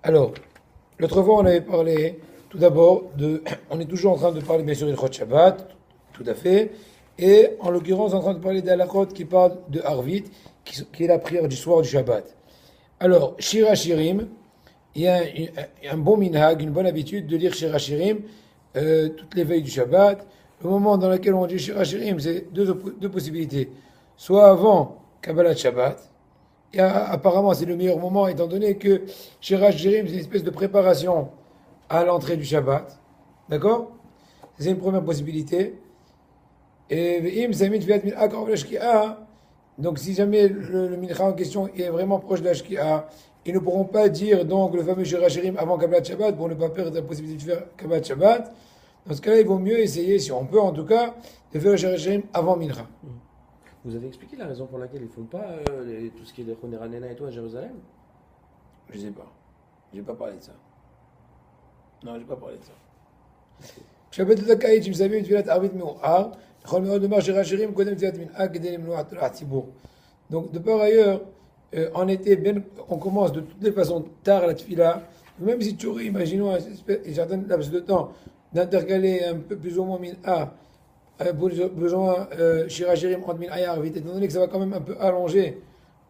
Alors, l'autre fois, on avait parlé tout d'abord de. On est toujours en train de parler, bien sûr, d'Ilchot Shabbat, tout à fait. Et en l'occurrence, en train de parler d'Alachot qui parle de Harvit, qui est la prière du soir du Shabbat. Alors, Shira Shirim, il y a un bon minhag, une bonne habitude de lire Shira Shirim toutes les veilles du Shabbat. Le moment dans lequel on dit Shira Shirim, c'est deux possibilités. Soit avant Kabbalat Shabbat, et apparemment, c'est le meilleur moment, étant donné que Shirach Jirim, c'est une espèce de préparation à l'entrée du Shabbat. D'accord? C'est une première possibilité. Et Ve'im, Samit, Viat, Min, Akar, Shki'a. Donc, si jamais le mincha en question est vraiment proche de la Shki'a, ils ne pourront pas dire donc le fameux Shirach Jirim avant Kabbalat Shabbat pour ne pas perdre la possibilité de faire Kabbalat Shabbat. Dans ce cas-là, il vaut mieux essayer, si on peut en tout cas, de faire le Shirach Jirim avant Mincha. Vous avez expliqué la raison pour laquelle ils font pas tout ce qui est les Choneranena et tout à Jérusalem? Je sais pas. J'ai pas parlé de ça. Non, j'ai pas parlé de ça. שבת זכאית שמסיימים תפילת ערבית מאוחר, יכול מאוד לומר שרש"רים קודם תפילת מנהג כדי למנוע תולעת ציבור. Donc, de par ailleurs, en été, on commence de toutes les façons tard la tfila, même si tu aurais, imaginons, un certain laps de temps, d'intercaler un peu plus ou moins min'a, besoin shirachirim entre min'a et arvit, étant donné que ça va quand même un peu allonger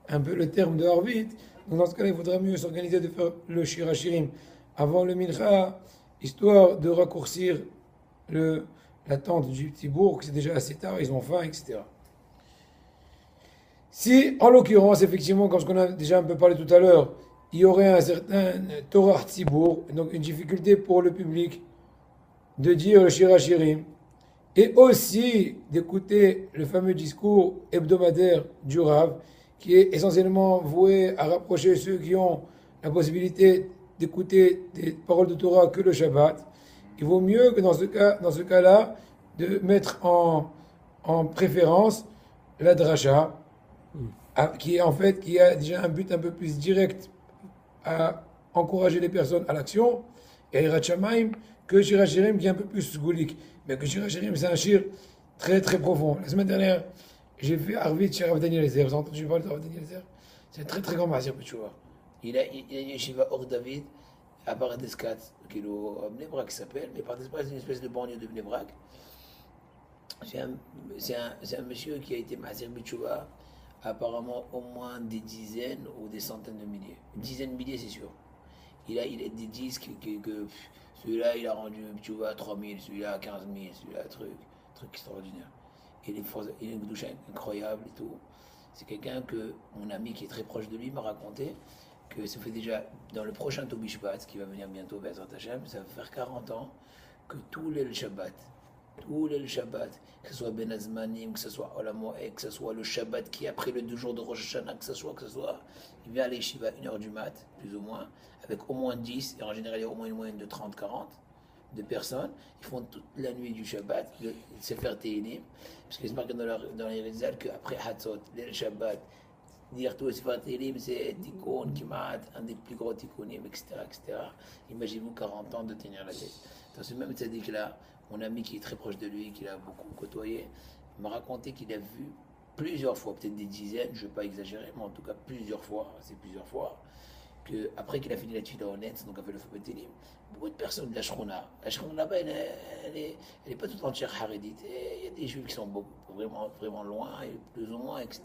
un peu le terme de arvit, donc dans ce cas-là, il faudrait mieux s'organiser de faire le shirachirim avant le mincha, histoire de raccourcir l'attente du petit bourg, que c'est déjà assez tard, ils ont faim, etc. Si, en l'occurrence, effectivement, comme ce qu'on a déjà un peu parlé tout à l'heure, il y aurait un certain Torah Tzibour, donc une difficulté pour le public de dire le Shira Shirim, et aussi d'écouter le fameux discours hebdomadaire du Rav, qui est essentiellement voué à rapprocher ceux qui ont la possibilité d'écouter des paroles de Torah que le Shabbat, il vaut mieux que dans ce cas-là, de mettre en préférence la dracha, qui est en fait qui a déjà un but un peu plus direct à encourager les personnes à l'action, et Hirat Shamayim que Shir Hashirim qui est un peu plus goulique. Mais que Shir Hashirim c'est un shir très très profond. La semaine dernière, j'ai fait Arvit chez Rav Daniel Ezer. Vous avez entendu parler de Rav Daniel Ezer? C'est un très très grand masir que tu vois. Il a une yeshiva Or David à Paradiskat, qui est au Bnei qui s'appelle, mais Paradiskat c'est une espèce de banlieue de Bnei Brak. C'est un monsieur qui a été Masir Bichouva, apparemment au moins des dizaines ou des centaines de milliers. Une dizaine de milliers, c'est sûr. Il a des disques que celui-là, il a rendu Bichouva à 3000, celui-là à 15 000, celui-là à truc extraordinaire. Il a une douche incroyable et tout. C'est quelqu'un que mon ami qui est très proche de lui m'a raconté que ça fait déjà dans le prochain Tobi Shabbat, qui va venir bientôt, Bezrat Hashem, ça va faire 40 ans que tous les Shabbat, que ce soit Ben Azmanim, que ce soit Olam Moed, que ce soit le Shabbat qui est après le 2 jours de Rosh Hashanah, que ce soit, il vient à l'Yeshiva à 1h du mat, plus ou moins, avec au moins 10, et en général il y a au moins une moyenne de 30-40 de personnes. Ils font toute la nuit du Shabbat, le Sefer Tehillim, parce qu'ils se marquent dans les Rizal qu'après Hatzot, le Shabbat, dire tout le Sefer Tehillim, c'est Tikkun, Kimat, un des plus gros Tikkunim, etc., etc. Imaginez-vous 40 ans de tenir la tête. Dans ce même tzaddik-là, mon ami qui est très proche de lui, qui l'a beaucoup côtoyé, m'a raconté qu'il a vu plusieurs fois, peut-être des dizaines, je ne vais pas exagérer, mais en tout cas plusieurs fois, que après qu'il a fini la tuile honnête, donc a fait le Sefer Tehillim, beaucoup de personnes de la Shrona là-bas, elle est pas tout entière harédite. Il y a des juifs qui sont vraiment, vraiment loin, et plus ou moins, etc.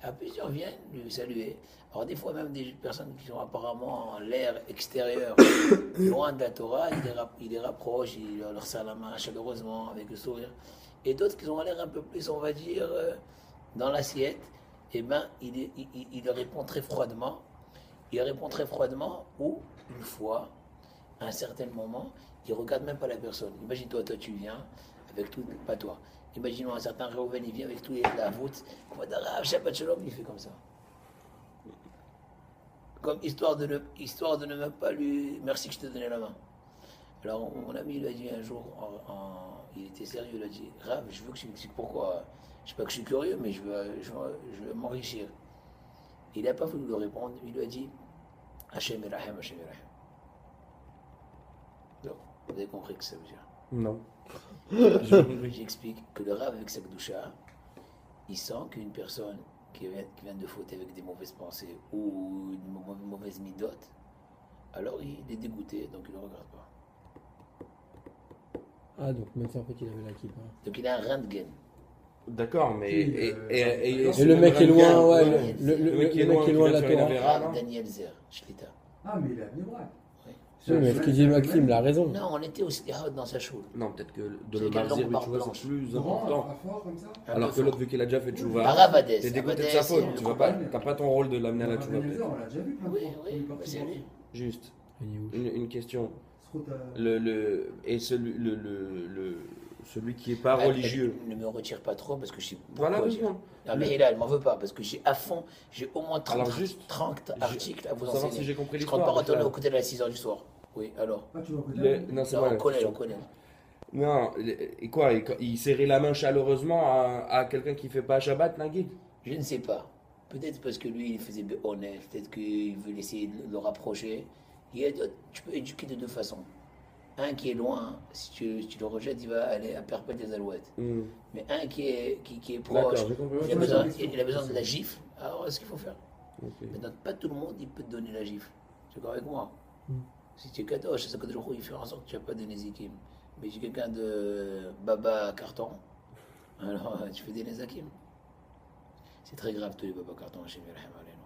Et plusieurs viennent lui saluer. Alors des fois même des personnes qui sont apparemment en l'air extérieur, loin de la Torah, il les rapproche, il leur serre la main chaleureusement, avec le sourire. Et d'autres qui ont l'air un peu plus, on va dire, dans l'assiette, eh ben, il leur répond très froidement. Il répond très froidement ou, une fois, à un certain moment, il ne regarde même pas la personne. Imagine-toi, toi tu viens, avec tout, pas toi. Imaginons un certain Réhouven, il vient avec tout la voûte, Shabbat Shalom, il fait comme ça. Comme histoire de ne même pas lui. Merci que je te donnais la main. Alors mon ami lui a dit un jour, il était sérieux, il a dit Rav, je veux que tu m'expliques pourquoi. Je sais pas que je suis curieux, mais je veux m'enrichir. Il n'a pas voulu lui répondre, il lui a dit Hachem Erachem, Hachem Erachem. Donc, vous avez compris ce que ça veut dire. Non. J'explique que le Rav avec sa Gdoucha, il sent qu'une personne qui vient de faute avec des mauvaises pensées ou une mauvaise midote, alors il est dégoûté, donc il ne regarde pas. Ah, donc maintenant, en fait, il avait la kippa. Donc il a un rentgen. D'accord, mais. Et le mec est loin, ouais. Le mec est loin de la Torah. Daniel Zer, Shlita. Ah, mais il a bien vrai. Oui, mais ce qu'il dit Maxime, il a raison. Non, on était au Slihot dans sa choule. Non, peut-être que de C'est le quelle marzir, langue tu vois, blanche. c'est plus Grand, important. pas fort comme ça. Alors que l'autre, vu qu'il a déjà fait tchouva, Aravades. t'es dégoûté de Avades, sa faute. c'est Tu le vas pas, copain. t'as pas ton rôle de l'amener à la tchouva. On l'a déjà vu plein de Oui, fois. oui, Il est bah, parti c'est voir. lui. Juste, Il est où une question. Se route à- Et celui qui est pas religieux. Ne me retire pas trop parce que je sais Voilà, pourquoi. 2 secondes. Non, mais Hila, elle m'en veut pas parce que j'ai à fond, j'ai au moins 30, Alors, juste, 30 articles à vous Pour savoir enseigner. si j'ai compris Je compte pas l'histoire. retourner au côté de la 6h du soir. Oui, alors. Ah, tu vas côté. Non, c'est Non, vrai. on connaît, on connaît. Non, et quoi, il serrait la main chaleureusement à quelqu'un qui fait pas Shabbat, Nagid? Je ne sais pas. Peut-être parce que lui, il faisait honnête. Peut-être qu'il veut essayer de le rapprocher. Tu peux éduquer de 2 façons. Un qui est loin, si tu le rejettes, il va aller à perpète des alouettes. Mais un qui est D'accord, proche, j'ai compris. il a besoin de la gifle. Alors, qu'est-ce qu'il faut faire? Ok. Maintenant, pas tout le monde, il peut te donner la gifle. Tu es d'accord avec moi? Si tu es kadosh, ça il fait en sorte que tu n'as pas de nézikim. Mais si quelqu'un de baba carton, alors tu fais des nézakim. C'est très grave tous les baba carton, Hachem Yerahim Aleinu.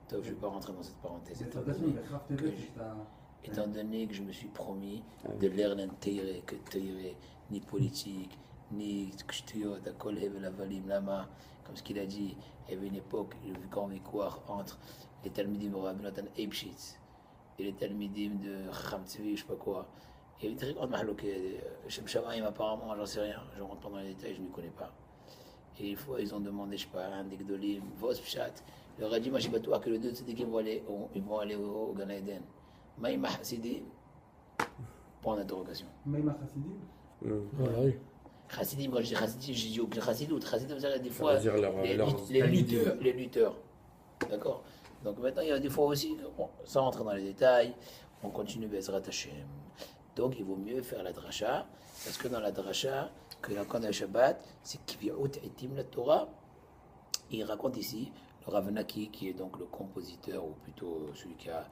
Donc je ne vais pas rentrer dans cette parenthèse. C'est Étant ta passion, donné, il a grave TV, c'est un- étant donné que je me suis promis de l'air d'intégrer, que t'airer, ni politique, ni kshtiot, akol hevel avalim lama, comme ce qu'il a dit, il y avait une époque, il vu quand quoi entre les Talmidim de Rabbi Natan Eibshitz et les Talmidim de Chacham Tzvi, je sais pas quoi. Il y avait une très grande mahlouk. Shem Shamaim, apparemment, j'en sais rien, je rentre pas dans les détails, je ne m'y connais pas. Et une fois, ils ont demandé, je sais pas, un Degdolim, Vos Pshat, il leur a dit, moi j'ai battu que les deux tzadikim vont aller au Gan Eden. Maïma Hassidim, point d'interrogation. Maïma Chassidim. Voilà, oui. Chassidim, quand je dis chassidim, je dis aucun chassidoute. Chassidim, ça veut dire des fois veut dire les lutteurs. D'accord. Donc maintenant, il y a des fois aussi, bon, sans rentrer dans les détails, on continue Bezrat Hashem. Donc il vaut mieux faire la dracha, parce que dans la dracha, que quand on a Shabbat, c'est Kivi'ut Etim la Torah. Il raconte ici le Rav Naki, qui est donc le compositeur, ou plutôt celui qui a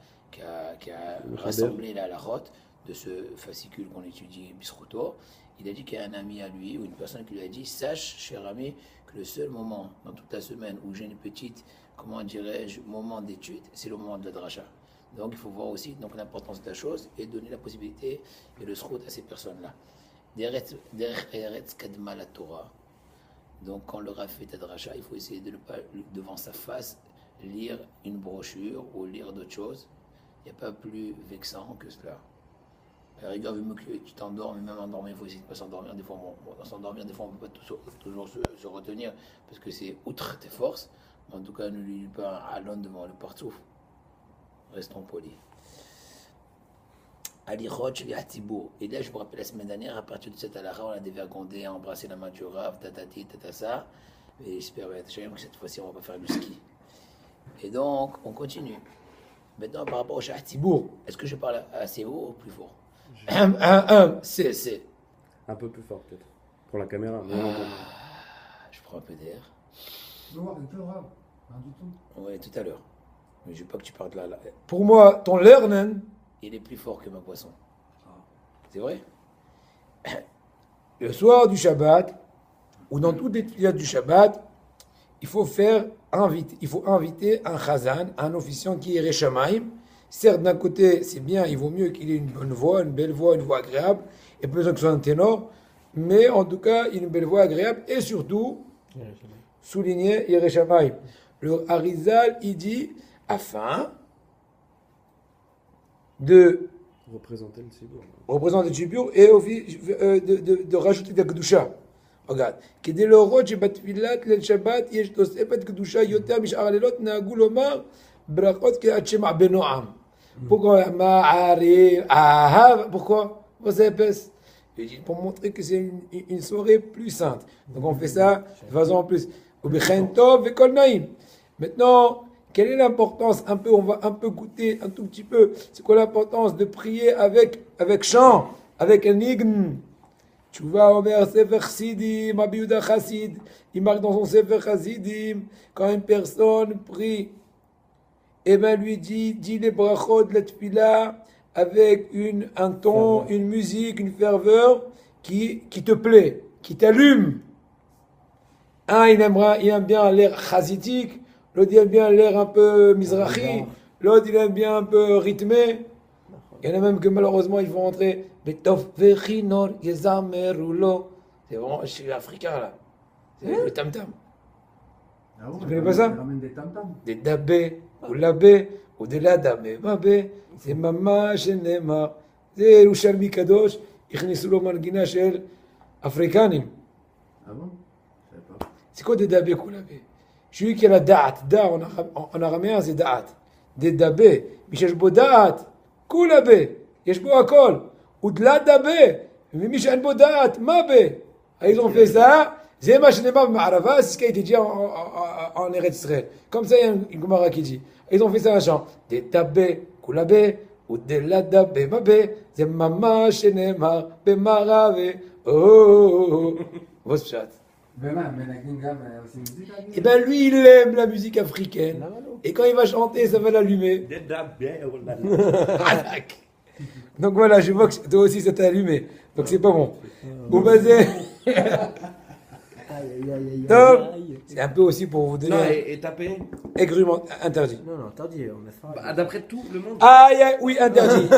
rassemblé la halachot de ce fascicule qu'on étudie, Bisruto. Il a dit qu'il y a un ami à lui, ou une personne qui lui a dit, sache, cher ami, que le seul moment dans toute la semaine où j'ai une petite, comment dirais-je, moment d'étude, c'est le moment de la dracha. Donc il faut voir aussi donc, l'importance de la chose et donner la possibilité et le srout à ces personnes-là. Derech Eretz Kadma la Torah. Donc quand le Rav fait la dracha, il faut essayer de ne pas, devant sa face, lire une brochure ou lire d'autres choses. Il n'y a pas plus vexant que cela. À la rigueur, vu que tu t'endors, mais même endormi, il faut essayer de ne pas s'endormir. Des fois, dans s'endormir, des fois, on ne peut pas toujours se retenir parce que c'est outre tes forces. Mais en tout cas, ne lis pas un halon devant le partout. Restons polis. Ali Roch, les Hatibour. Et là, je vous rappelle, la semaine dernière, à partir de cette halakha, on a dévergondé, embrassé la main du Rav, tatati, tatassa. Et j'espère que cette fois-ci, on va pas faire du ski. Et donc, on continue. Maintenant, par rapport au Hatibour, est-ce que je parle assez haut ou plus fort? C'est. Un peu plus fort, peut-être. Pour la caméra. Mais Je prends un peu d'air. Noir, il peut grave. Rien du tout. Oui, tout à l'heure. Mais je veux pas que tu parles là. Pour moi, ton lernen, Il est plus fort que ma boisson. C'est vrai? le soir du Shabbat, ou dans toutes les filières du Shabbat, il faut inviter un chazan, un officiant qui est Reshamaim. Certes, d'un côté, c'est bien, il vaut mieux qu'il ait une bonne voix, une belle voix, une voix agréable, et pas besoin que ce soit un ténor, mais en tout cas, une belle voix agréable, et surtout, souligner Yereshamaim. Le Harizal, il dit, afin de représenter le Tzibour. représenter le Tzibour et de rajouter de la Kedusha. Regarde. כדי להורות שבתפילת ליל שבת יש תוספת קדושה יותר משאר הלילות נהגו לומר ברכות קריאת שמע בנועם. Pourquoi Ma'arif, Ahav, pourquoi pour montrer que c'est une soirée plus sainte. Donc on fait ça de façon en plus. Maintenant, quelle est l'importance un peu, on va un peu goûter un tout petit peu. C'est quoi l'importance de prier avec chant, avec un hymne? Tu vas au vers Sefer Chassidim, Rabbi Yehuda Chassid, il marque dans son Sefer Chassidim, quand une personne prie eh ben lui dis les brachot de la tefila avec un ton, une musique, une ferveur qui te plaît, qui t'allume. Un, il aime bien l'air chazitique, l'autre il aime bien l'air un peu mizrahi, l'autre il aime bien un peu rythmé. Il y en a même que malheureusement ils vont rentrer. Betof vechinor yezamerulo. C'est vraiment, je suis africain là. C'est le tam-tam. Ah ouais, Tu connais pas ça? ils ramènent des tam-tams. Des dabé, ou labé, ou de la dame, mabé. C'est mama shenema. C'est Yerushalmi Kadosh. הכניסו לו מנגינה של אפריקנים. Ah bon? Je savais pas. C'est quoi des dabé koulabé? Celui qui a la da'at. Da en araméen c'est da'at. Des dabé. Mais יש בו דעת. קולבé. יש בו הכל. ודלה דבé. ומי שאין בו דעת, מה bé? Ils ont fait ça. C'est ma chenema ma'arava. C'est ce qui a été dit en Eretz Israël. Comme ça, il y a une Gemara qui dit. Ils ont fait ça un chant. Des dabé koulabé. ודלה דבé, מה bé? זה ממש שנאמר במערבה. Vos chat. Vraiment, mais la Gingam, c'est musique à Et ben lui, il aime la musique africaine. Et quand il va chanter, ça va l'allumer. Donc voilà, je vois que toi aussi ça t'a allumé. Donc c'est pas bon. Vous basez. Donc, c'est un peu aussi pour vous Non, donner et taper aigrument interdit. Non, interdit, on laisse faire. Bah, d'après tout le monde. Aïe, aïe, oui, interdit.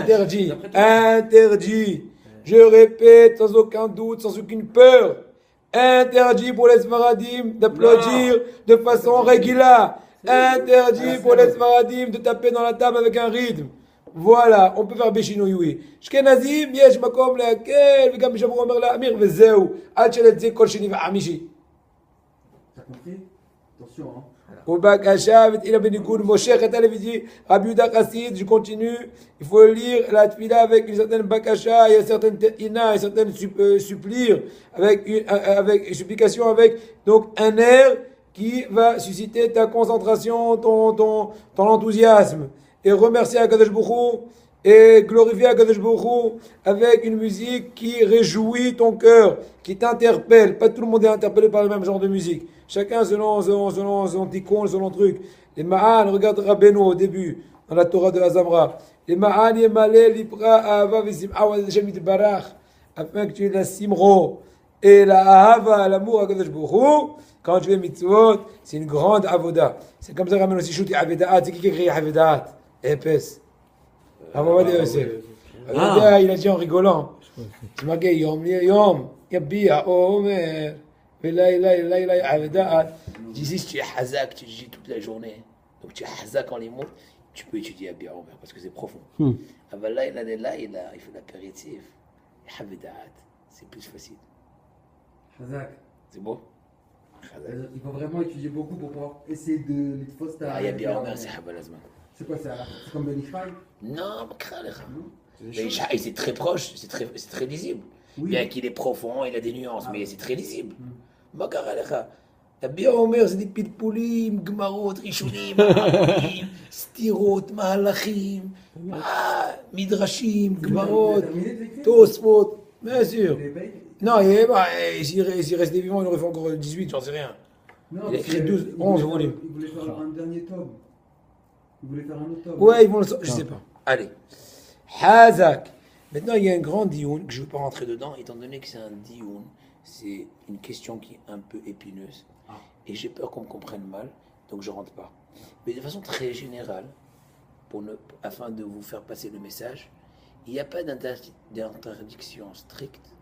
Interdit. Interdit. Je répète, sans aucun doute, sans aucune peur. Interdit pour les Sfaradim d'applaudir de façon régulière. Interdit pour les Sfaradim de taper dans la table avec un rythme. Voilà, on peut faire Béchinoui, oui. Shkenazim, yesh makom lehakel, v'gam bishavu omer la'amir, וזהו. עד שלזה כל שני וחמישי. T'as compris? Attention, hein. ובקשה ותהילה בניגוד מושך את הלוויתי, רבי יהודה חסיד, je continue, il faut lire la tefila avec une certaine bakasha, il y a certaines ina, une certaine supplier, avec une supplication, avec donc un air qui va susciter ta concentration, ton enthousiasme, et remercier Akadosh Baruch Hu, et glorifier Akadosh Baruch Hu avec une musique qui réjouit ton cœur, qui t'interpelle. Pas tout le monde est interpellé par le même genre de musique. Chacun selon son tikkun, selon truc. Les Ma'an, regarde Rabbeinu au début, dans la Torah de la Zamra. Les Ma'an yemaleh lipra ahava v'sim'a wa Hashem yitbarach, afin que tu aies la simro et la ahava, l'amour à Kadosh Baruch Hu. Quand tu fais mitzvot, c'est une grande avoda. C'est comme ça qu'on ramène aussi Shuti Avedaat. C'est qui écrit Avedaat? Épaisse. Avoda Yosef. Avoda, il a dit en rigolant. C'est marqué Yom Yom Yabia Omer. D'ici, si tu es hazak, tu dis toute la journée. Donc tu es hazak en les mots, tu peux étudier à bien parce que c'est profond. Là, il fait l'apéritif. C'est plus facile. Hazak. C'est beau? Il faut vraiment étudier beaucoup pour pouvoir essayer de les fausses. Il y a bien c'est Habalazman. C'est quoi ça? C'est comme Ben Ishmael? Non, c'est très proche, c'est très lisible. Oui. Bien qu'il est profond, il a des nuances, mais c'est très lisible. Bien Omer, c'est des pitboulim, gmarot, rishonim, stirot, mahalachim, midrashim, gmarot, tosfot, bien sûr. Non, s'il restait vivant, il aurait fait encore 18, j'en sais rien. Non, Il a écrit 12, 11 volumes. Il voulait faire un dernier tome. Il voulait faire un autre tome. Ouais, ils vont le sortir, je sais pas. Allez. Hazak. Maintenant, il y a un grand dioun que je ne veux pas rentrer dedans, étant donné que c'est un dioun, c'est une question qui est un peu épineuse. Et j'ai peur qu'on me comprenne mal, donc je ne rentre pas. Mais de façon très générale, afin de vous faire passer le message, il n'y a pas d'interdiction stricte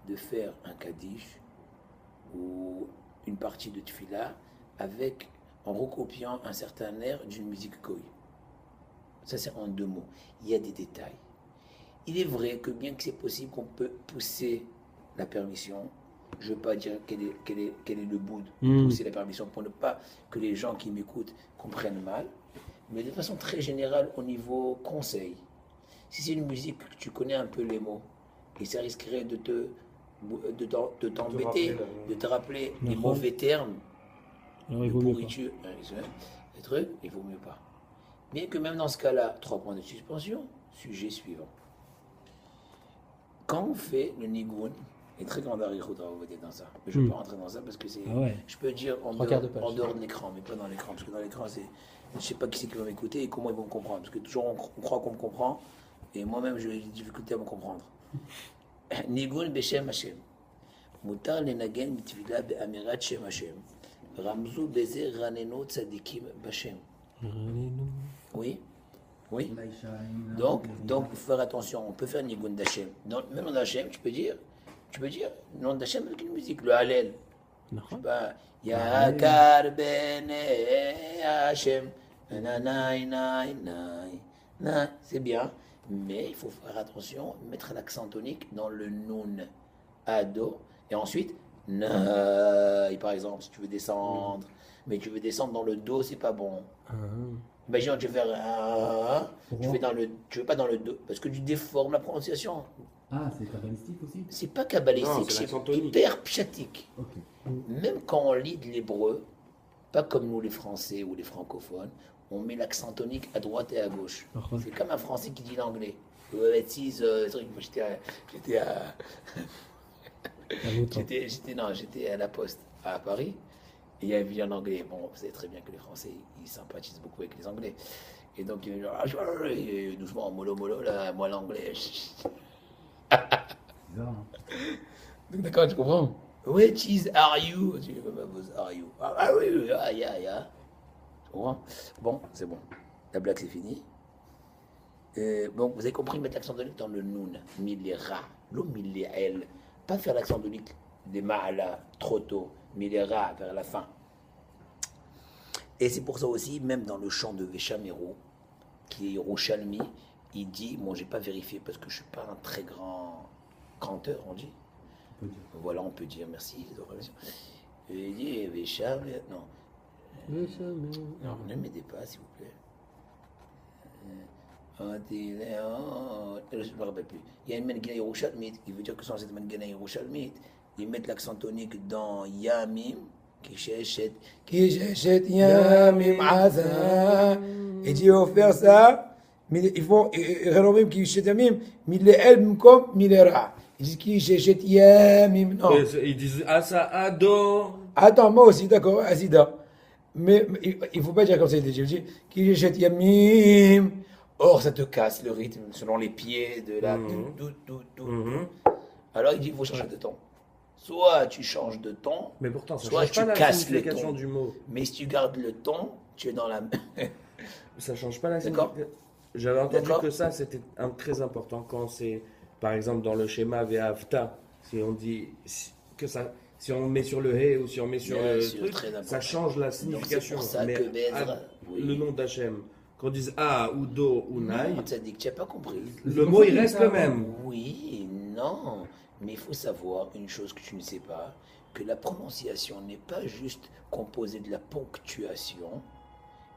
de faire un kaddish ou une partie de tefila en recopiant un certain air d'une musique goy. Ça, c'est en 2 mots. Il y a des détails. Il est vrai que bien que c'est possible qu'on peut pousser la permission, je ne veux pas dire quel est le bout de pousser la permission pour ne pas que les gens qui m'écoutent comprennent mal, mais de façon très générale au niveau conseil. Si c'est une musique que tu connais un peu les mots, et ça risquerait de t'embêter, de te rappeler les mauvais termes, de pourriture, les trucs, il vaut mieux pas. Bien que même dans ce cas-là, 3 points de suspension, sujet suivant. Quand on fait le nigoun, et très grand arichut dans ça, je ne vais pas rentrer dans ça parce que c'est, je peux dire en dehors de l'écran, mais pas dans l'écran, parce que dans l'écran Je ne sais pas qui c'est qui va m'écouter et comment ils vont me comprendre. Parce que toujours on croit qu'on me comprend. Et moi-même, j'ai des difficultés à me comprendre. Nigun Beshem Hashem. Mutar lenagen mitfila be'amirat Shem Hashem. Ramzu beze raneno tzadikim Bashem. Oui. Oui. Donc, il faut faire attention. On peut faire Nigun d'Hachem. Même dans Hachem, tu peux dire nom d'Hachem avec une musique, le Hallel. Je sais pas. Yakar bene Hachem. C'est bien. Mais il faut faire attention, mettre l'accent tonique dans le Nun, Ado, et ensuite, Naï, par exemple, si tu veux descendre, mais tu veux descendre dans le Do, c'est pas bon. Imagine, tu veux faire tu veux pas dans le Do, parce que tu déformes la prononciation. Ah, c'est kabbalistique aussi? C'est pas kabbalistique, Non, c'est c'est l'accent tonique. hyper pshatique. Ok. Même quand on lit de l'hébreu, pas comme nous les Français ou les francophones, on met l'accent tonique à droite et à gauche. C'est comme un Français qui dit l'anglais. J'étais à la Poste à Paris et il y avait un anglais. Bon, vous savez très bien que les Français ils sympathisent beaucoup avec les Anglais. Et donc il me dit doucement, mollo, là, moi l'anglais. Bizarre, hein. Donc d'accord, tu comprends? Which is are you? Are you? Ah oui, yeah. Tu comprends? Bon, c'est bon. La blague c'est fini. Bon, vous avez compris, mettre l'accent tonique dans le noun, milera, l'eau milel, pas faire l'accent tonique des ma'ala trop tôt, milera vers la fin. Et c'est pour ça aussi, même dans le chant de Veshamero, qui est Yerushalmi, il dit, bon, j'ai pas vérifié parce que je suis pas un très grand canteur, on dit. On peut dire. Voilà, on peut dire, merci. Il dit Vesham, non. Non, ne m'aidez pas, s'il vous plaît. Je ne me rappelle plus. Il y a une Mengena Yerushalmite qui veut dire que sans cette Mengena Yerushalmite, ils mettent l'accent tonique dans Yamim, qui cherchait Yamim Azan. Et Dieu a offert ça, mais ils font Rénomim qui cherchait Yamim, mais les Elm comme Milera. Ils disent qui cherchait Yamim. Non. Ils disent Asa Ado. Attends, moi aussi, d'accord, Azida. Mais il ne faut pas dire comme ça, il dit qui cherchait Yamim. Or, ça te casse le rythme selon les pieds de la. Alors, il dit il faut changer de ton. Soit tu changes de ton, Mais pourtant, ça soit change tu pas la casses le signification ton. du mot. Mais si tu gardes le ton, tu es dans la. Ça change pas la D'accord. signification. J'avais entendu D'accord. que ça, c'était très important quand c'est, par exemple, dans le schéma Ve'avta, si on dit que ça, si on met sur le He ou si on met sur Bien le sûr, truc, très important. ça change la Donc, c'est signification. pour ça Mais que Bezra, oui. le nom d'Hachem, qu'on dise A ou Do ou Naï, Non, tu n'as pas compris. le mot il reste le même. Oui, non. Mais il faut savoir une chose que tu ne sais pas, que la prononciation n'est pas juste composée de la ponctuation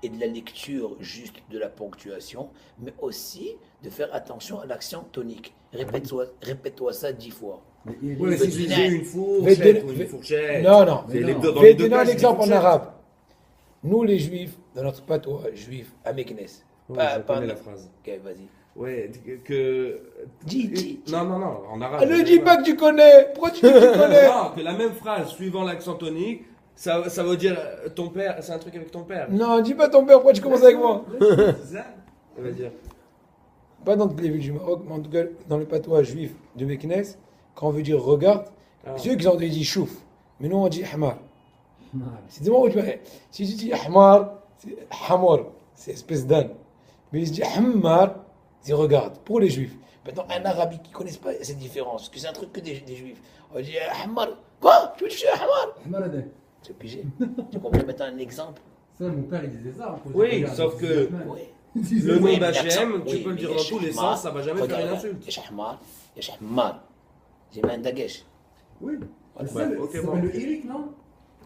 et de la lecture juste de la ponctuation, mais aussi de faire attention à l'accent tonique. Répète-toi ça 10 fois. Mais il y a Oui, mais des- si tu Vedina. disais une fourchette ou une fourchette. Non, non. C'est Mais les non. deux, dans Je vais les deux donner cas, un c'est exemple en fourchette. arabe. Nous, les juifs, dans notre patois juif à Meknes. Oui, je connais la phrase. Ok, vas-y. Ouais, que. Dis. Non, en arabe. Ah, ne je dis sais pas que tu connais. Pourquoi tu dis que tu connais? Non, que la même phrase suivant l'accent tonique, ça veut dire ton père, c'est un truc avec ton père. Non, dis pas ton père. Pourquoi tu commences avec moi? C'est ça? Ça veut dire. Pas dans toutes les villes du Maroc, mais en tout cas dans les patois juifs de Meknes, quand on veut dire regarde, Ah. ceux qui ont dit chouf, mais nous on dit hamar. Mal. C'est des mots où tu vois, si tu dis hamar, c'est hamor, c'est espèce d'âne. Mais si tu dis hammar, c'est regarde, pour les juifs. Maintenant, un arabe qui ne connaît pas cette différence, parce que c'est un truc que des juifs. On dit hammar, quoi? Tu veux dire hammar? Maladé. C'est pigé. Tu comprends maintenant un exemple? Ça, mon père, il disait ça. Oui, sauf que- Oui. Le nom Oui, mais d'Hachem, l'accent- tu oui, peux le mais dire dans tous les Yashahmar, sens, ça va jamais faire regarde, une insulte. Yashahmar, Yashahmar. J'ai mis un dagesh. Oui. Voilà. C'est ça, Ouais, ok, ça bon. s'appelle le Hirik, non?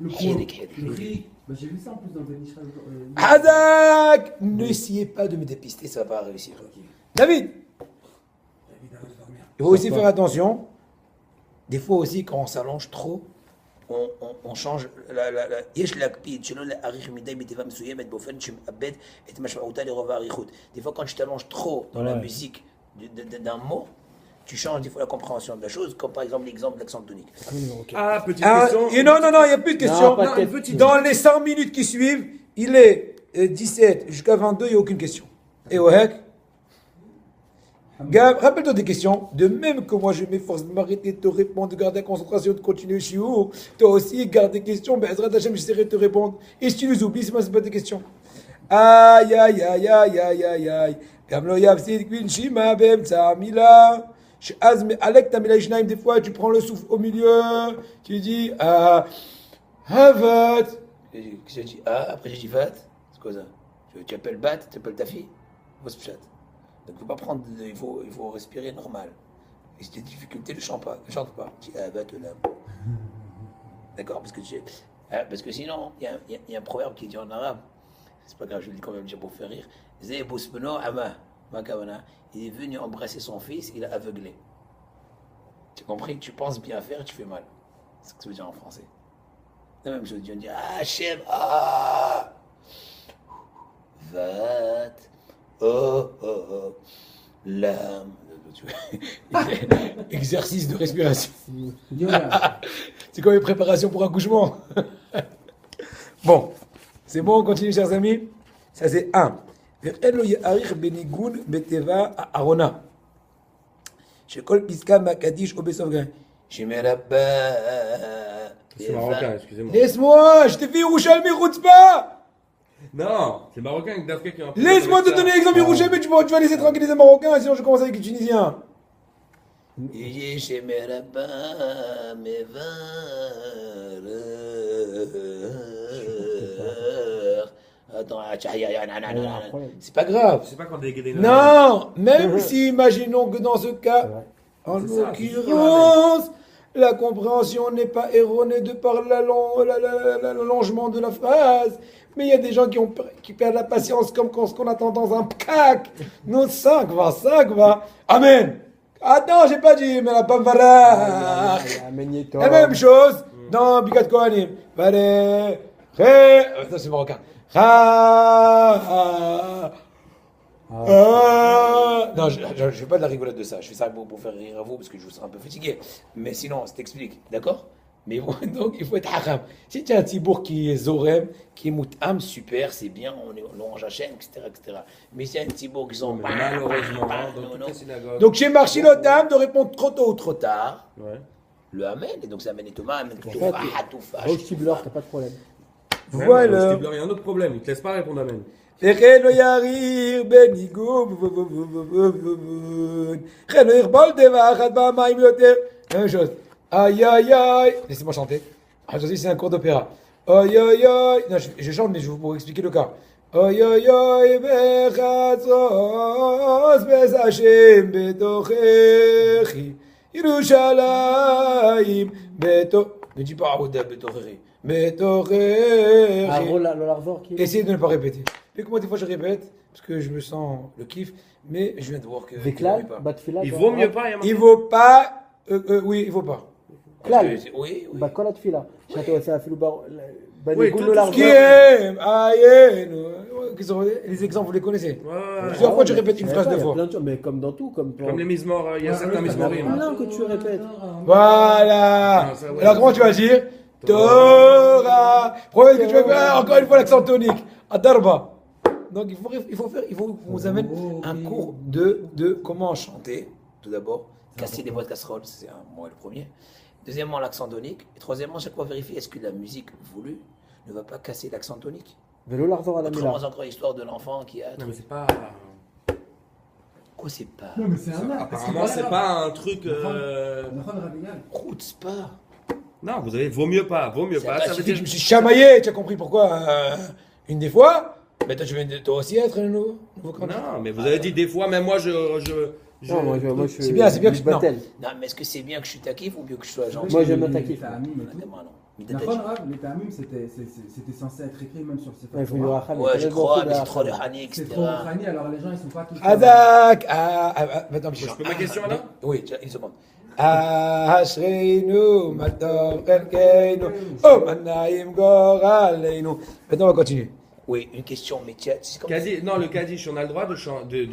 Le Hirik. Le Hirik. Bah, j'ai vu ça en plus dans le Benishra. Hadak! N'essayez pas de me dépister, ça va pas réussir. David! Il faut aussi faire attention. Des fois aussi, quand on s'allonge trop, on change. יש להקפיד שלא להאריך מדי בתיבה מסוימת באופן שמאבד את משמעותה לרוב האריכות. Des fois, quand tu t'allonges trop dans la musique d'un mot, tu changes des fois la compréhension de la chose, comme par exemple l'exemple de l'accent tonique. Ah, petite Ah, question. et non, il n'y a plus de question. Non, pas de une petite- Dans les 100 minutes qui suivent, il est 17 jusqu'à 22, il n'y a aucune question. Et ouais. Gab, rappelle-toi des questions. De même que moi, je m'efforce de m'arrêter, de te répondre, de garder la concentration, de continuer le chiou. Toi aussi, garde des questions. Ben, Ezrat Hashem, j'essaierai de te répondre. Et si tu les oublies, c'est pas des questions. Aïe, aïe, aïe, aïe, aïe, aïe, aïe. Gam lo yafsid kvin shima bemtsa mila. Az alek ta mila ishnaim, des fois, tu prends le souffle au milieu. Tu dis, havat. J'ai dit après j'ai dit vat. C'est quoi ça? Tu appelles bat, tu appelles ta fille? What's pshat? Donc, faut pas prendre, il faut respirer normal. Et si tu as des difficultés, ne chante pas. Tu dis, va te l'âme. D'accord, parce que sinon, il y a un proverbe qui dit en arabe, c'est pas grave, je le dis quand même pour faire rire. Zebusbeno ama, makavana. Il est venu embrasser son fils, il a aveuglé. Tu as compris? Tu penses bien faire, tu fais mal. C'est ce que ça veut dire en français. La même chose, on dit, Hachem, vat. Oh, l'âme. Exercice de respiration. Yola. C'est comme une préparation pour accouchement. Bon, c'est bon, on continue, chers amis. Ça, c'est 1. Ver'elo ya'arich benigun beteva arona. Shekol piska makadish obesovgan. Shemerabba. C'est marocain, excusez-moi. Laisse-moi, je t'ai fait Yerushalmi Chutzpah. Non, c'est marocain avec Dafka qui est un peu. Laisse-moi te donner l'exemple Yerushalmi, tu vas laisser tranquille les Marocains, sinon je commence avec les Tunisiens. Attends, C'est pas grave. C'est pas quand des Non, même si imaginons que dans ce cas, en C'est ça, l'occurrence, la compréhension n'est pas erronée de par l'allongement de la phrase. Mais il y a des gens qui perdent la patience comme ce qu'on attend dans un pkak. Nous, 5 va. Amen. Attends, j'ai pas dit, mais la pamvara. La même chose dans Bikat Kohanim. Vale, ça c'est marocain. Non, je fais pas de la rigolade de ça. Je fais ça pour faire rire à vous parce que je vous sens un peu fatigué. Mais sinon, ça t'explique, d'accord? Mais bon, donc il faut être haram. Si tu as un tibour qui est zorem, qui est moutam, super, c'est bien, on louange Hachem, etc. Mais si un tibour qui sont malheureusement, dans toutes les synagogues. donc chez Marchilotam, de répondre trop tôt ou trop tard, Ouais. le amen, et donc ça amène Thomas, amène En fait, au Stibler, t'as pas de problème. Voilà. Il y a un autre problème, il te laisse pas répondre Amen. Echelo yarir benigum Chelo yirbol devachat ba'amayim yoter. La même chose. Aïe aïe aïe. Laissez-moi chanter. Ah, je sais, c'est un cours d'opéra. Aïe aïe aïe. Non, je chante, mais je vais vous expliquer le cas. Aïe aïe aïe bechatzos besachem betochechi Yerushalayim beto. Ne dis pas Aouda betochechi. Betochechi. Ah, Rolarvor qui. Essayez de ne pas répéter. Et comment des fois je répète parce que je me sens le kiff, mais je viens de voir que Veklal, Batfila. Il vaut mieux pas, il vaut pas. Oui, il vaut pas. Klal. Oui. Bah, quand la tfila. Château, c'est un filou bar. Oui, tout ce Qui aime, aïe, les exemples vous les connaissez. Ouais. Plusieurs fois je répète une phrase deux fois. Mais comme dans tout, comme Comme les mismors, il y a certains mismorim. Non, que tu répètes. Voilà. Ah, ça, ouais. Alors comment tu vas dire Torah. Problème que tu vas faire encore une fois l'accent tonique. Adarba. Donc il faut qu'on vous amène un cours de comment chanter. Tout d'abord, casser les voix de casserole, c'est moi le premier. Deuxièmement, l'accent tonique. Et troisièmement, chaque fois vérifier est-ce que la musique voulue ne va pas casser l'accent tonique. Vélo Larvor à la Autrement, Mila. c'est encore l'histoire de l'enfant qui a. Non, mais c'est pas. Quoi, c'est pas. Non, mais c'est un art. Apparemment, c'est pas un truc. Route, pas. Non, vous avez vaut mieux pas, vaut mieux C'est pas. pas Ça veut Je dire. me suis chamaillé, tu as compris pourquoi une des fois. Mais toi, tu viens de toi aussi être un nouveau candidat. Non, mais vous avez dit des fois, même moi, Non, moi, je suis. C'est bien que je- non. Non, mais est-ce que c'est bien que je suis taquif ou bien que je sois gentil? Moi, j'aime bien ta Les kiff. ta'amim et tout. Non. D'accord, Rav, les ta'amim, c'était censé être écrit même sur ces Il faut lui racham. Ouais, je crois, mais c'est trop le hani, C'est etc. trop rani, alors les gens ils sont pas tous. Azak. Attends, Je peux ma question alors? Oui, une seconde. Ashreinu, Matov, Chelkeinu, Oh, Manaim, Goraleinu. Maintenant, on va continuer. Oui, une question, mais tiens, c'est comme Non, le Kaddish, on a le droit de chanter.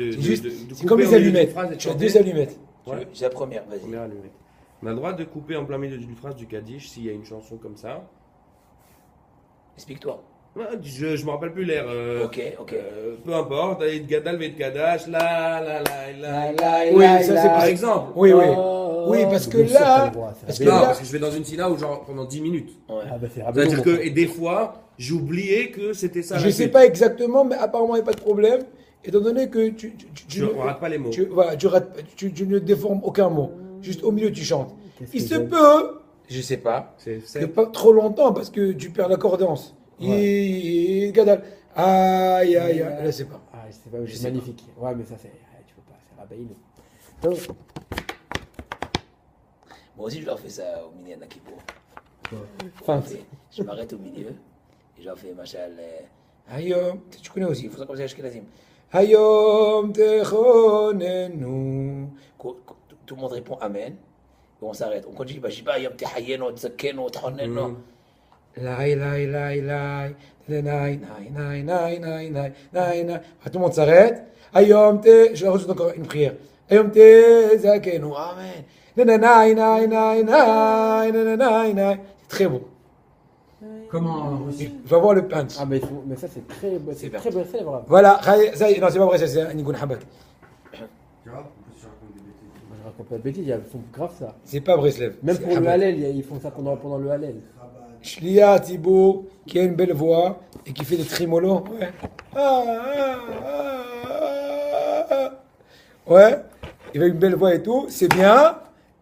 C'est comme les allumettes. Tu as deux allumettes. Ouais. C'est la première, vas-y. Première allumette. On a le droit de couper en plein milieu d'une phrase du Kaddish s'il y a une chanson comme ça. Explique-toi. Ouais, je me rappelle plus l'air. Ok. Peu importe, et Gadal Vet Kadash, la. Oui, ça, c'est Par exemple. Oui, oui. Oh, Oui, parce que bien sûr là- t'as le droit, c'est parce la que Non, là- parce que je vais dans une sina où genre pendant 10 minutes. Ouais. Ah bah c'est Rabbeinu, C'est-à-dire mon que, frère. et des fois, j'oubliais que c'était ça. Je la sais suite. pas exactement, mais apparemment, il n'y a pas de problème. Étant donné que On rate pas les mots. voilà, tu ne déformes aucun mot. Juste au milieu, tu chantes. Qu'est-ce Il que se j'aime. peut, je sais pas, C'est que pas trop longtemps parce que tu perds la cordance. Gadal. Aïe, aïe, aïe. Là, c'est pas. Ah, c'est pas, Je c'est sais magnifique. Ouais, mais ça, c'est. Tu peux pas, c'est Rabbeinu. Donc, Moi aussi, je leur fais ça au Minyan Akipo. fin. Je m'arrête au milieu et je leur fais Machal. Hayom, tu connais aussi, il faut ça comme ça, Ashkenazim. Hayom techonenu. Tout le monde répond Amen. Et on s'arrête. On continue. Je dis pas Hayom tehayeno, tzakeno, techonenu. Lai, lai, lai, lai. Nai, nai, nai, nai, nai, nai, nai, nai. Tout le monde s'arrête. Hayom te. Je rajoute encore une prière. Hayom te zakenu. Amen. Nai, nai, nai, nai, nai, nai, nai, nai. C'est très beau. Comment aussi Va voir le punch. Ah, mais, mais ça, c'est très, c'est vert. très bien fait, bravo. Voilà, ça y est, non, c'est pas vrai, ça c'est un Nigoun Habak. Tu vois, en plus, je raconte des bêtises. Moi, je raconte pas de bêtises, ils font grave ça. C'est pas Breslev. Même c'est pour le Habak. Hallel, ils font ça pendant le Hallel. Shlia Thibaut, qui a une belle voix et qui fait des trimolos. Ouais. Ouais, il a une belle voix et tout, c'est bien,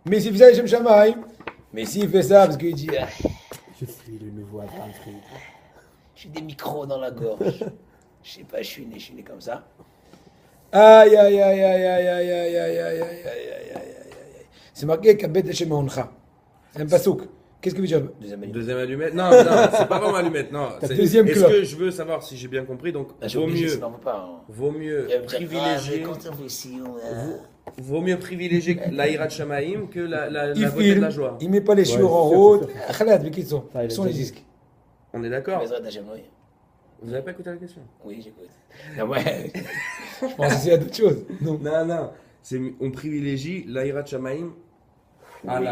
mais s'il fait ça, j'aime Shamaï. Mais s'il fait ça parce qu'il dit Je suis le nouveau Abraham Fried. J'ai des micros dans la gorge. Je sais pas, je suis né comme ça. aïe aïe aïe aïe aïe aïe aïe aïe aïe aïe aïe aïe aïe. C'est marqué Kabet Hashem Oncha. C'est un pasouk. Qu'est-ce que veut dire? Deuxième année. Deuxième allumette. Non, c'est pas vraiment allumette. Non. Ta c'est- deuxième Est-ce clope. que je veux savoir si j'ai bien compris? Donc, J'ai vaut obligé, mieux, sinon on peut pas. Hein. vaut mieux Il va me dire, privilégier, vaut mieux privilégier l'Aïrat Shamaïm que la Il beauté de filme, la joie. il met pas les Ouais, chiots en c'est sûr, route. c'est Khalad, mais qui sont? Ça, il Ils a sont les déjà disques. On est d'accord? Bezrat Hashem, oui. Vous n'avez pas écouté la question? Oui, j'écoute. Non, ouais. Je pense que c'est à d'autres choses. Non. Non. On privilégie l'Aïrat Shamaïm à Oui.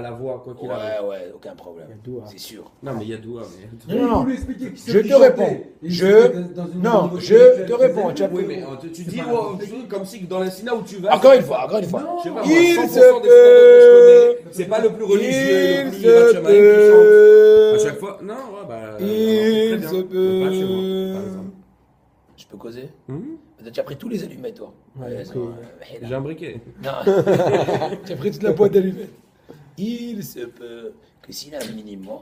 la voix, quoi qu'il arrive. Ouais, aucun problème. Il y a Doua. C'est sûr. Non, mais il y a Doua. Mais... Non, non, Il lui expliquait que Je ceux te qui chantaient, réponds. ils Je- étaient dans une non, niveau je spirituel te réponds, très tu as- élevé. Oui, mais tu dis pas oh, n'importe qui. comme si dans la Sina où tu vas. Encore une fois. Je sais pas, moi, Il 100% se des synagogues que je connais, c'est pas le plus religieux et le Il plus se Yirat Shamaïm qui chante. À chaque peut. fois. Non, ouais, bah. alors, Il très bien. se Mais pas chez moi, peut. par exemple. Je peux causer Mhm. Peut-être tu as pris tous les allumettes, toi. Ouais, c'est ok. bon, J'ai un briquet. Non. Tu as pris toute la boîte d'allumettes. Il se peut que s'il a un minimum,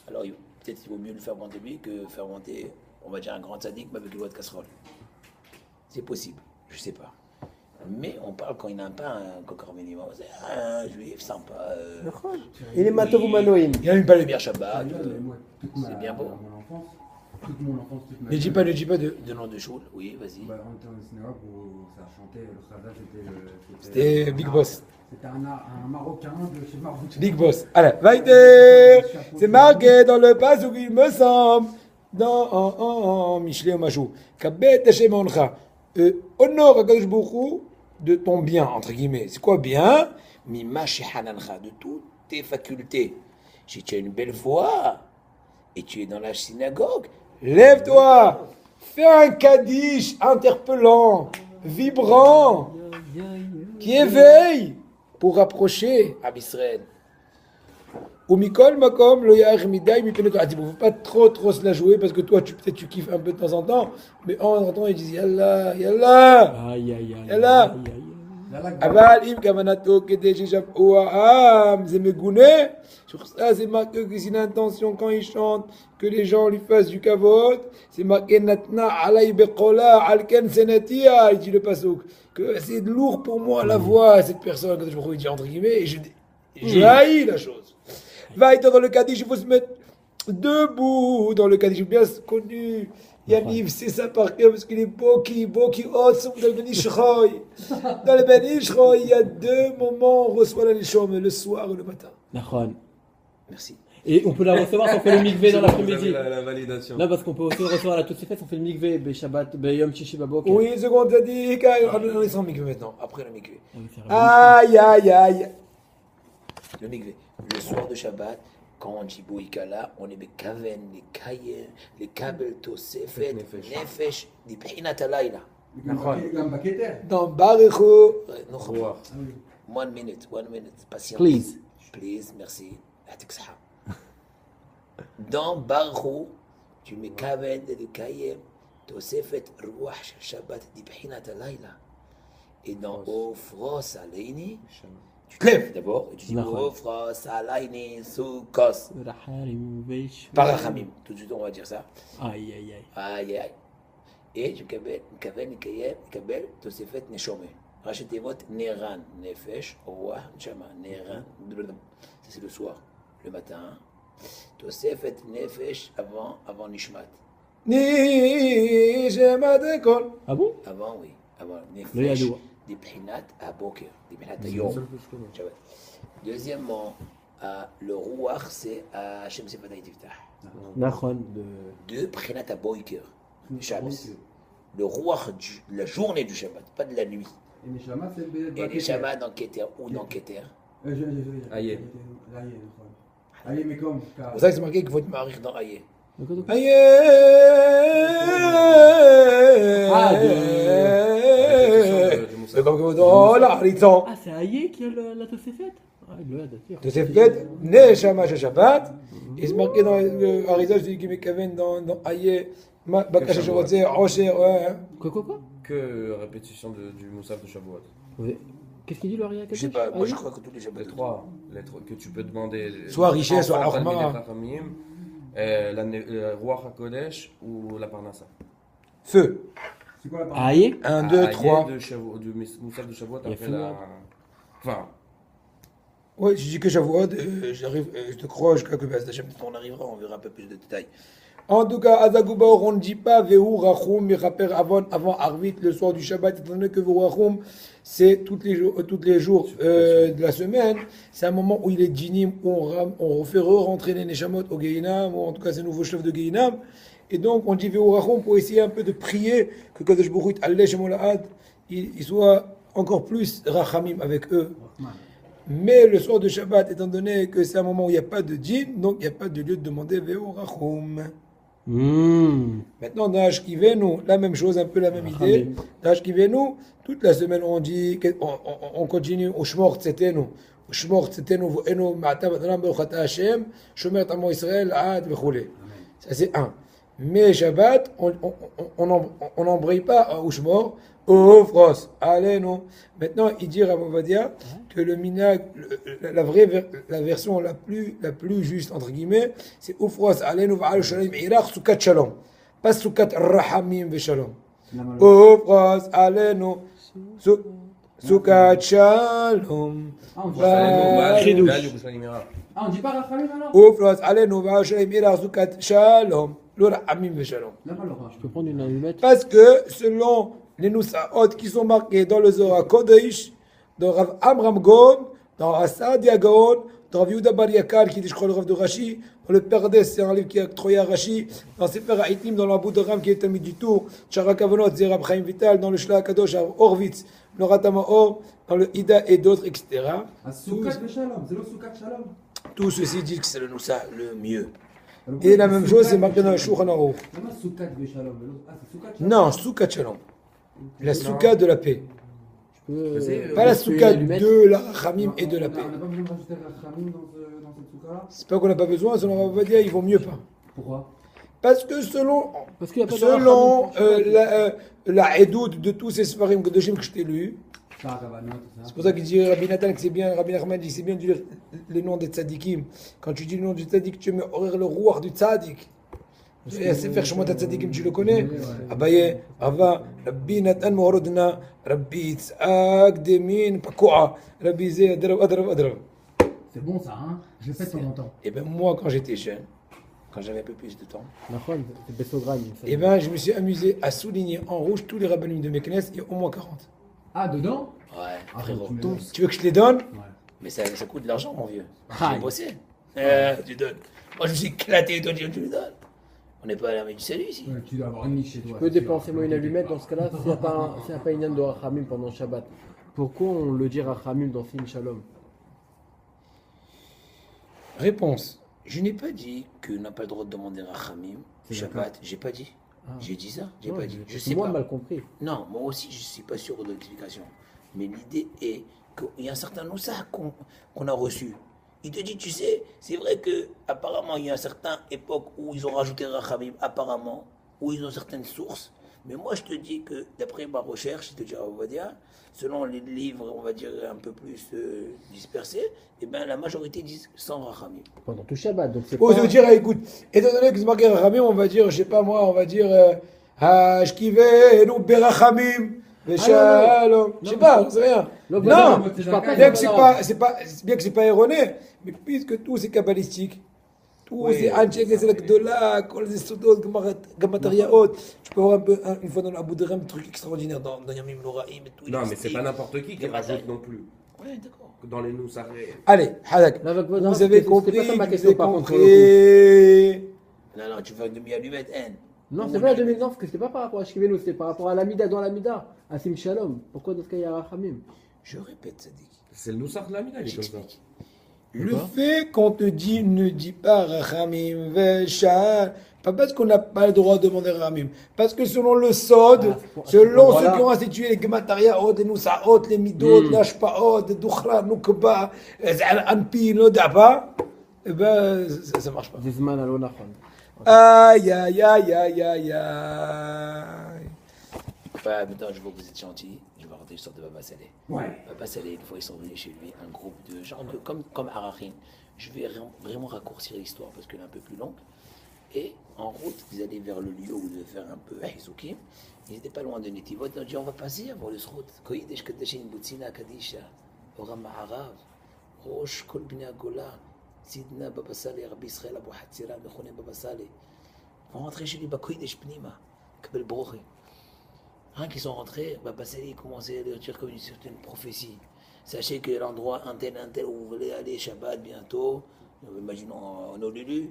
alors peut-être il vaut mieux le faire monter lui que faire monter, on va dire, un grand sadique mais avec une boîte de casserole. C'est possible, je sais pas. Mais on parle quand il n'a pas un coqueur minimum. C'est un juif sympa. Il est Matov ou Manoïm. Il a même pas les Bien Shabbat. Mais moi, toute ma- C'est bien beau. Mon enfance, toute mon enfance, toute ma Ne dis vie, pas, ne dis pas de. De nom de choule, oui, vas-y. bah, on était dans une synagogue où ça chantait, le Khazan, C'était Big Boss. C'était un Marocain de chez Marocain. Big Boss. Allez, Vaïdé. C'est marqué dans le pas où il me semble. Dans Michelet Majou. Kabet Hashem Oncha. Honore à Kadosh Baruch Hu de ton bien, entre guillemets. C'est quoi bien? Mima Shehanancha, de toutes tes facultés. Si tu as une belle voix et tu es dans la synagogue, lève-toi, fais un kaddish interpellant, vibrant, qui éveille pour rapprocher à Israël. Ou Mikol Makom, le Yahir Midaï, Mipeneto. Ah, il ne faut pas trop se la jouer parce que toi, peut-être tu kiffes un peu de temps en temps, mais en temps, ils disent Yallah, Yallah. Aïe, aïe, aïe. Et là, aïe, aïe, aïe. אבל אם כוונתו כדי שישבעו העם, זה מגונה. Sur ça, c'est marqué que c'est une intention quand il chante, que les gens lui fassent du kavod. C'est marqué Natna alay beqola alken senatia, il dit le pasouk. Que c'est lourd pour moi la voix, cette personne, quand je me dis entre guillemets, et je haïs la chose. Va être dans le Kaddish, il faut se mettre debout dans le Kaddish, bien connu. Yaniv, c'est ça par cœur parce qu'il est Boki Otsum dans le Ben Ishroy. Dans le Ben Ishroy, il y a deux moments où on reçoit la Nishom, le soir ou le matin. Nachon. Merci. Et on peut la recevoir si on fait le mikvé dans Vous avez l'après-midi. la validation. Non, parce qu'on peut aussi recevoir la toute suite, on fait le mikvé, Shabbat, Yom Shishi Babok. Oui, seconde, t'as dit, on est sans mikvé maintenant, après le mikvé. Ah, Aïe, aïe, aïe. Le mikvé. Le soir de Shabbat, quand on dit Boïkala, on est Bekaven, les Kayen, les Kabel Tosefet, Nefesh. Nefesh, des Prinatalayla. גם בכתר. Dans Baruchu, Ruach. 1 minute, patience. Please, merci. يعطيك صحة. Dans Baruch, tu mets Kaven, les Kayen, Tosefet, Ruach, Shabbat, des Prinatalayla. Et dans Ofros Aleini, tu te lèves d'abord et tu dis Ofros Aleini Soukos. רחמים ויש... Parachamim, tout de suite on va dire ça. איי איי איי. Aïe aïe. Et tu מקבל תוספת נשומה. ראשי תיבות נרן, נפש, רוח, נשמה, נרן, ça c'est le soir, le matin. תוספת נפש avant נשמת. Nishmat Ekol. Ah bon? Avant, oui. Avant לא נפש, ידוע. מבחינת הבוקר, מבחינת C'est le היום. seul que je connais. שבת. Deuxièmement, le roi c'est Hashem Sefatai Tiftah. נכון. De Prinat Aboiker, le Shabbos. Le roi de la journée du Shabbat, pas de la nuit. Et נשמה זה Et les Shabbats dans Keter ou dans Keter. Aïe. Aïe, mais comme C'est pour ça que c'est marqué qu'il faut être marié dans Aïe. Aïe. comme dans la Haritzon. Ah, c'est Aïe qui a la Tosefet? Ah, il le a d'accord. De ces fêtes, Neshama Shabbat. Et c'est marqué dans le Harizah, je dis qu'il met dans Aïe. Bakash Shabbat, Osher, ouais. Quoi? Que répétition du Moussaf de Shavuot. Ouais. Qu'est-ce qu'il dit le Ariya? Je sais pas, moi je crois que tous les Shabbats. Les trois lettres que tu peux demander. Soit richesse, soit Enfant, Achma. Talmidei Chachamim, la Ruach HaKodesh ou la Parnassa. Feu. C'est quoi la parole? Aïe? 1, 2, 3. Du Moussaf de Shavuot Il y a après Fouad. la. Enfin, Oui, je dis que Shavuot, j'arrive, je te crois jusqu'à que Hashem, On arrivera, on verra un peu plus de détails. En tout cas, Azagoubaor, on ne dit pas Vehu Rachum, mais rappelle avant Arvit, le soir du Shabbat, étant donné que Vehu Rachum, c'est tous les jours de la semaine. C'est un moment où il est djinim, où on fait rentrer les Neshamot au Geinam, ou en tout cas ces nouveaux chefs de Geinam. Et donc, on dit Vehu Rachum pour essayer un peu de prier que Kadosh Baruch Hu, Allah Shemolahad, il soit encore plus Rachamim avec eux. Mais le soir de Shabbat, étant donné que c'est un moment où il n'y a pas de djinn, donc il n'y a pas de lieu de demander Vehu Rachum. Maintenant, dans Ashkivenu, la même chose, un peu la même idée. Dans Ashkivenu, toute la semaine, on dit, on continue au Shmor Tzetenu. Au Shmor Tzetenu, Vo'enu, Ma'atam, Adonam, Baruch Ata Hashem, Shomer Tamo Israël, Ad, Vechoulé. Ça, c'est un. Mais Shabbat, on n'embraye pas au Shmor, au Fros. Allez, non. Maintenant, il dit à Movadia que le minag, la version la plus juste, entre guillemets, c'est Ufros, Alenu, Va'al Shalom, Iraq, Sukat Shalom. Pas Sukat Rahamim Veshalom. Ufros, Alenu, Sukat Shalom. Ah, on dit Ah, on dit pas Rachamim alors? Ufros, Alenu, Va'al Shalom, Iraq, Sukat Shalom. Le Rahamim Veshalom. Non, pas l'orange. Je peux prendre une allumette? Parce que selon les Nusaot qui sont marqués dans le Zohar Kodesh, dans Rav Amram Gon, dans Assadia Gaon, dans Rav Yehuda Bar Yakal, qui est, je crois, le Rav de Rashi, dans le Perdes, c'est un livre qui a octroyé à Rashi, dans Sefer Haïtim, dans l'Abu de Ram, qui est ami du Tour, Shara Kavanot, c'est Rav Chaim Vital, dans le Shla Kadosh, Rav Horvitz, le Ratamaor, dans le Ida et d'autres, etc. Ah, Soukat Shalom, c'est le Soukat Shalom. Tout ceci dit que c'est le Nusa le mieux. Alors, Et la même chose, c'est Soukat marqué dans le Shalom. Shulchan Aruch. Non, Soukat Shalom. Ah, c'est Soukat Shalom. Non, Soukat Shalom. La Souka de la paix. Je peux... Pas la je peux une Souka allumette? de la Khamim et de la On paix. n'a pas besoin d'ajouter Rachamim dans cette Souka-là. C'est pas qu'on n'a pas besoin, selon Rav Ovadia, il vaut mieux pas. Pourquoi? Parce que selon Parce qu'il y a pas de selon Rachamim. la Edoud de tous ces Sfarim que je t'ai lu, Ça, Kavanot, tout ça. c'est pour ça qu'il dit Rabbi Nathan que c'est bien, Rabbi Nachman dit c'est bien de dire les noms des tzadikim. Quand tu dis le nom du tzadik, tu mets horaire le roi du tzadik. C'est faire Shemot tzadikim, tu le connais? Abaye, Ava, Rabbi Nathan Mourodna, Rabbi Yitzhak, Demin, Pakoua, Rabbi Zé, Adrav. C'est bon ça, hein? Je le fais de temps en temps. Et bien moi, quand j'étais jeune, quand j'avais un peu plus de temps, נכון, זה בסוגריים. Et ben, je me suis amusé à souligner en rouge tous les rabbinim de Meknes, il y a au moins 40. Ah, dedans? ouais, Ah, frérot. tu me laisses. Tu veux que je te les donne? Ouais. Mais ça coûte de l'argent, mon vieux. Ah, J'ai bossé. Tu donnes. Moi, je me suis éclaté, toi, tu me donnes. On n'est pas à la main du salut ici. Ouais, tu dois avoir une niche chez toi. Je peux dépenser moi une allumette dans ce cas-là s'il n'y a pas une âne de Rachamim pendant Shabbat. Pourquoi on le dit Rachamim dans Film Shalom? Réponse. Je n'ai pas dit qu'on n'a pas le droit de demander Rachamim, C'est Shabbat, j'ai pas dit. Ah. J'ai dit ça, j'ai Non, pas dit. Je sais moi, pas. mal compris. Non, moi aussi, je suis pas sûr de l'explication. Mais l'idée est qu'il y a un certain Noussah qu'on a reçu. Il te dit, tu sais, c'est vrai que apparemment il y a une certaine époque où ils ont rajouté Rachamim, apparemment, où ils ont certaines sources. Mais moi, je te dis que d'après ma recherche, je te dirais, on va dire, selon les livres, on va dire un peu plus dispersés, eh ben la majorité disent sans Rachamim. Pendant tout Shabbat, donc c'est Faut pas... se dire, écoute, étant donné que c'est marqué Rachamim, on va dire, je sais pas moi, on va dire, Hashkivenu berachamim, Veshalom. Je sais pas, on sait rien. Donc, Non, voilà, je parle pas bien de que Shabbat. bien que c'est pas erroné, mais puisque tout c'est kabbalistique, tout Oui, c'est Anchek et c'est Gdola, Kol c'est Sodot, Gamatariaot, tu peux avoir un peu, une fois dans la Boudrem, un truc extraordinaire dans Yamim Noraim et tout. Non, mais c'est pas n'importe qui rajoute non plus. Ouais, d'accord. Dans les nous, ça Allez, Hadak, Là, avec votre- vous c'était- avez c'était compris, pas ça ma vous question, avez par contre, compris. Non, non, tu veux une demi-allumette, haine. Non, c'est pas la 2009, parce que c'était pas par rapport à Shkivenu, c'était par rapport à l'Amida dans l'Amida, à Sim Shalom. Pourquoi dans ce cas il y a Rachamim? Je répète, Sadik. C'est le Noussar de la Mina, il est comme ça. J'explique. Le fait qu'on te dit ne dis pas Rachamim Veshal, pas parce qu'on n'a pas le droit de demander Rachamim, parce que selon le Sod, selon ceux voilà. qui ont institué les Gematariaot, les Nusaot, les Midot, les Ashpaot, les Dukhra, Nukba, les Anpi, le Daba, eh ben ça marche pas. Zizman al-Onachon. Aïe aïe aïe aïe aïe aïe. Bah, maintenant, je vois que vous êtes gentil. Je vais raconter l'histoire de Baba Saleh. Ouais. Baba Saleh, une fois, ils sont venus chez lui, un groupe de genre de, comme Arachin. Je vais vraiment raccourcir l'histoire parce qu'elle est un peu plus longue. Et en route, ils allaient vers le lieu où ils devaient faire un peu Hizukim. Ils n'étaient pas loin de Netivot. Ils ont dit on va passer avant le Srout. Koyidesh Kadashin Boutsina Kadisha, Oram Ma'arav, Rosh Kol Bnei Agola, Sidna Baba Saleh, Rabbi Israël Abu Hatzira, Mechone Baba Saleh. Ils vont rentrer chez lui, Koyidesh Pnima, Kabel Broche. Hein, qui sont rentrés, Baba Saleh commençait à leur dire comme une certaine prophétie. Sachez que l'endroit un tel où vous voulez aller Shabbat bientôt, imaginons en Honolulu,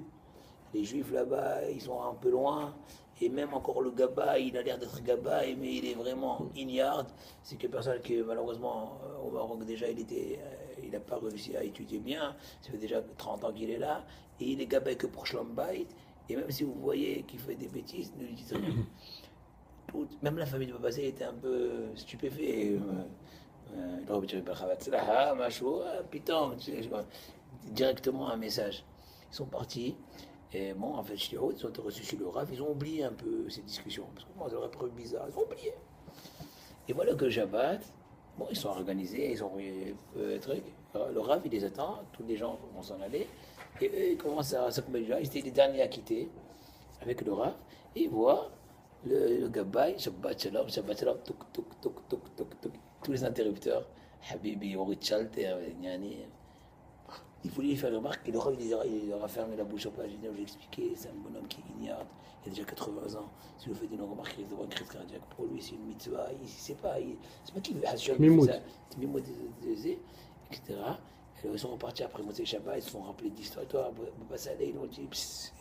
les juifs là-bas, ils sont un peu loin, et même encore le Gaba, il a l'air d'être Gaba, mais il est vraiment ignare. C'est que personne qui, malheureusement, au Maroc déjà, il n'a pas réussi à étudier bien, ça fait déjà 30 ans qu'il est là, et il est Gaba que pour Shlom Bayit, et même si vous voyez qu'il fait des bêtises, ne lui dites rien. Même la famille de Baba Saleh était un peu stupéfait. Directement un message. Ils sont partis. Et bon, en fait, ils ont reçu chez le Rav. Ils ont oublié un peu ces discussions. Parce que moi, ça aurait paru bizarre. Ils ont oublié. Et voilà que Shabbat, bon, ils sont organisés. Ils ont un truc. Le Rav, il les attend. Tous les gens vont s'en aller. Et eux, ils commencent à s'occuper. Ils étaient les derniers à quitter avec le Rav. Et ils voient le Gabbai, Shabbat Shalom, tuk, tuk, tuk, tuk, tuk, tuk, tous les interrupteurs, Habibi, Orit Chalter, Niani. Il voulait lui faire une remarque, et le Rav, il leur a fermé la bouche au pas. J'ai expliqué, c'est un bonhomme qui ignore, il a déjà 80 ans. Si vous faites une remarque, il risque d'avoir une crise cardiaque. Pour lui, c'est une mitzvah, c'est pas qu'il veut Hachon, c'est Mimout, etc. Et ils sont repartis après Motsei Shabbat, ils se sont rappelés d'histoire. Toi, Baba Saleh, ils ont dit,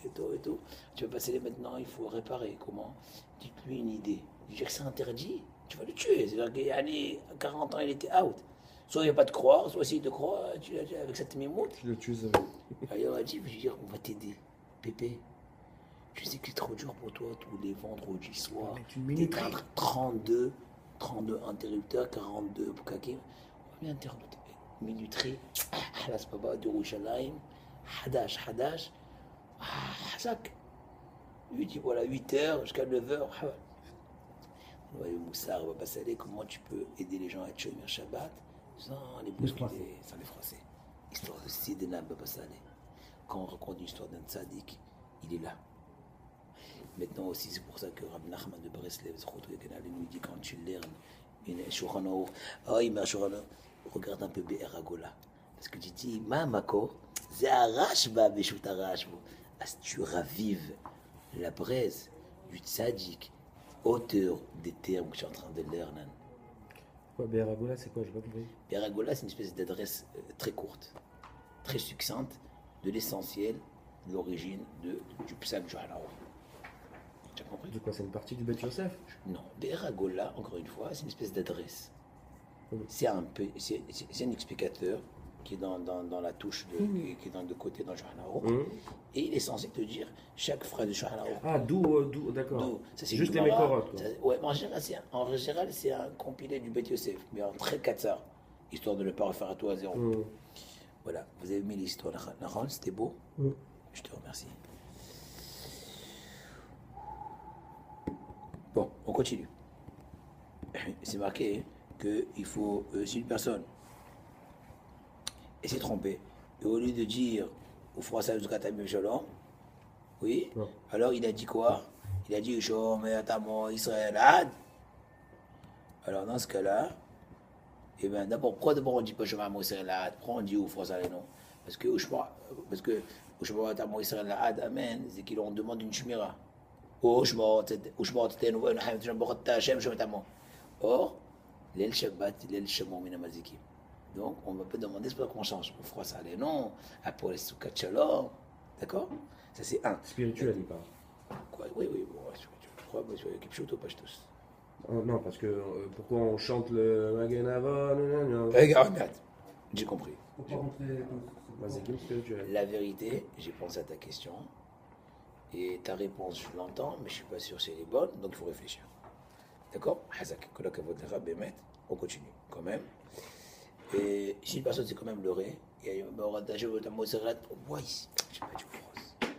et tout. Tu vas passer maintenant, il faut réparer. Comment? Dites-lui une idée. Il dit que c'est interdit, tu vas le tuer. C'est-à-dire qu'à 40 ans, il était out. Soit il n'y a pas de croire, soit s'il te croit, avec cette mimoute. Je le tue, ça. Il a dit, je veux dire, on va t'aider. Pépé, je sais que c'est trop dur pour toi tous les vendredis soirs. D'éteindre 32 interrupteurs, 42 Poukakim. On va bien minuterie, Halas Baba de Rouchalaim, Hadash, Hazak. Il dit voilà, 8h jusqu'à 9h. Ouais, Moussar, Baba Saleh, comment tu peux aider les gens à être Shomer Shabbat sans les bousculer, sans les froisser. Histoire de Sidena Baba Saleh. Quand on raconte l'histoire d'un tzaddik, il est là. Maintenant aussi, c'est pour ça que Rabbi Nachman de Breslev, nous dit quand tu lernes une Shulchan Aruch, regarde un peu Be'er Agola. Parce que tu dis, ma makor, c'est Arashba, Beshut Arashbo. As tu ravives la braise du tzaddik, auteur des termes que je suis en train de lerner. Quoi, Béragoula, c'est quoi? Je pas compris. Be'er Agola, c'est une espèce d'adresse très courte, très succincte, de l'essentiel, de l'origine du psal Shulchan Aruch. Tu as compris? De quoi? C'est une partie du Bet Yosef? Non, Be'er Agola, encore une fois, c'est une espèce d'adresse. Oui. C'est un explicateur qui est dans la touche, qui est dans le côté dans le Shulchan Aruch. Et il est censé te dire chaque phrase du Shulchan Aruch. Ah, d'accord. Ça, c'est Juste les Gemara. Mekorot, quoi. Ouais, mais en général, c'est un compilé du Bet Yosef, mais en très katsar, histoire de ne pas refaire à tout à zéro. Voilà, vous avez mis l'histoire. Nahon, c'était beau. Je te remercie. Bon, on continue. C'est marqué qu'il faut, si une personne s'est trompée, et au lieu de dire au français Shalom, oui, alors il a dit quoi? Il a dit Shalom et Atamo Israël Ad. Alors dans ce cas-là, eh bien d'abord, pourquoi d'abord on dit pas Shalom Israël Ad? Pourquoi on dit au français non? Parce que Shalom Atamo Israël Ad, Amen, c'est qu'on demande une shmira. Or, l'El Shabbat, l'El Shamon Minamazikim. Donc, on va pas demander, c'est pas qu'on change. On fera ça, les noms, après les Soukat Shalom. D'accord? Ça, c'est un. Spirituel, il parle. Quoi? Oui, bon, je crois, Kipchout ou Pashtus. Non, parce que pourquoi on chante le Maganava? Regarde, j'ai compris. Faut pas rentrer dans Mazikim spirituel. La vérité, j'ai pensé à ta question. Et ta réponse, je l'entends, mais je suis pas sûr si elle est bonne, donc il faut réfléchir. D'accord? Hazak, on continue quand même. Et si une personne s'est quand même leurrée, il y a oui, j'ai pas dit phrase.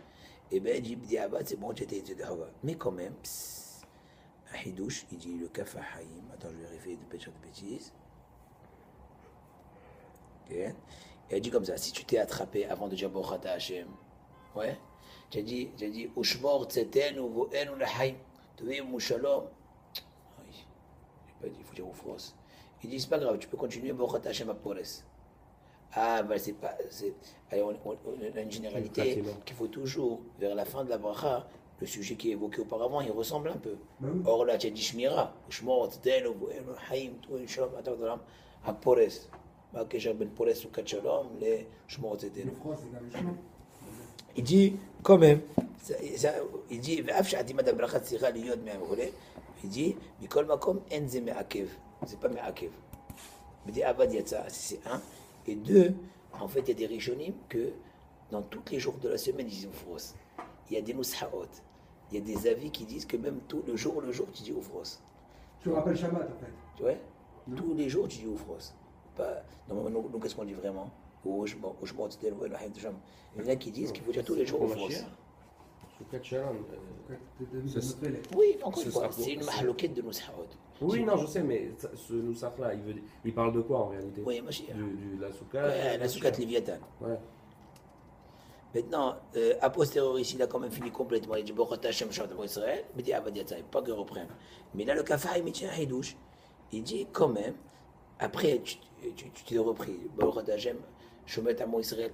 Et bien, il dit, c'est bon, j'étais étudié de Hava. Mais quand même, un hidouche, il dit le Kafa Haïm. Attends, je vais vérifier de péché de bêtises. Ok? Et il dit comme ça, si tu t'es attrapé avant de dire Bochata Hashem, ouais, j'ai dit, Ushmor Tzeten ou Voen ou Lahaim, Tuvim ou Shalom. Oui, j'ai pas dit, il faut dire Oufros. Il dit, c'est pas grave, tu peux continuer, Bochata Hashem à Pores. Ah, ben c'est pas. Allez, on a une généralité qu'il faut toujours, vers la fin de la bracha, le sujet qui est évoqué auparavant, il ressemble un peu. Or là, tu as dit Shmira, Ushmor Tzeten ou Voen ou Lahaim, Tuvim Shalom, à Pores. Ben Pores ou Kachalom, les Ushmor Tzeten. le froid, c'est dans les chemins. Il dit, quand même, il dit, il dit, Mikol Makom Enze Me'akev. C'est pas Me'akev. Il dit, Avad Yatsa, c'est un. Et deux, en fait, il y a des rishonim que dans tous les jours de la semaine, ils disent Oufros. Il y a des Nushaot. Il y a des avis qui disent que même tout le jour, tu dis Oufros. Tu me rappelles Shabbat en fait. Tu vois? Tous les jours, tu dis Oufros. Nous, qu'est-ce qu'on dit vraiment? Il y en a qui disent qu'il faut dire tous les jours au fros. Oui, encore une fois, c'est une mahaloquette de Nushaot. Oui, non, je sais, mais ce Nusach-là, il parle de quoi en réalité? Oui, Mashiach. La Souka. Ouais, la Soukat Léviathan. Ouais. Maintenant, a posteriori, il a quand même fini complètement. Il dit Bochata Hashem Shabbat Israël, mais il dit Avad Yatsa, pas qu'il reprenne. Mais là, le Kafa, il tient un hidouche. Il dit quand même, après, tu t'es repris, Bochata Hashem Shomet Amo Israël.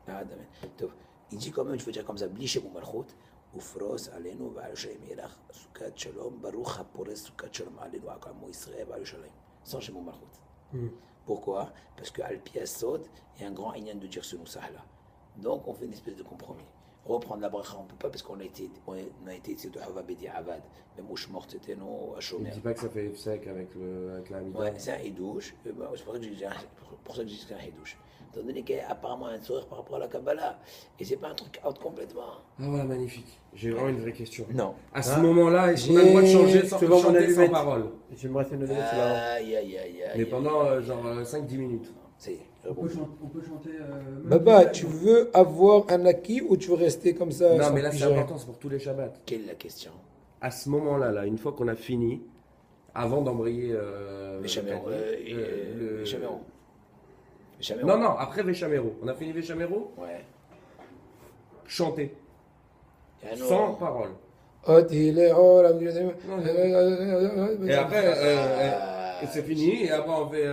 Ouais. Il dit quand même, tu veux dire comme ça, Bli Shemu Malchut, Ufros Alenu Va'al Yelach, Sukat Shalom, Baruch HaPores Sukat Shalom Alenu Amo Israël Va'al sans Shemu Malchut. Pourquoi? Parce qu'Al Pi Asod, il y a un grand inyan de dire ce Nusah-là. Donc on fait une espèce de compromis. Reprendre la bracha, on ne peut pas parce qu'on a été de Hava Bedi Avad. Même au Shmort, c'était non, à Il Shomer. ne dit pas que ça fait sec avec la Hamida. Ouais, c'est un hidouche. C'est pour ça que je dis que c'est un hidouche. Étant donné qu'il y a apparemment un sourire par rapport à la Kabbalah. Et c'est pas un truc out complètement. Ah ouais, magnifique. J'ai vraiment une vraie question. Non. À ce moment-là, est-ce qu'on a le droit de changer sans chanter sans parole? J'aimerais faire une allumette, c'est là. Aïe. Mais pendant genre 5-10 minutes. C'est On peut chanter. Baba, tu veux avoir un acquis ou tu veux rester comme ça? Non, sans mais là c'est piger? important, c'est pour tous les Shabbats. quelle est la question? À ce moment-là, une fois qu'on a fini, avant d'embrayer Véchaméro. Véchaméro. Non, après Véchaméro. On a fini Véchaméro, Ouais. chanter. Et Sans parole. Et Et après, c'est fini, et après on fait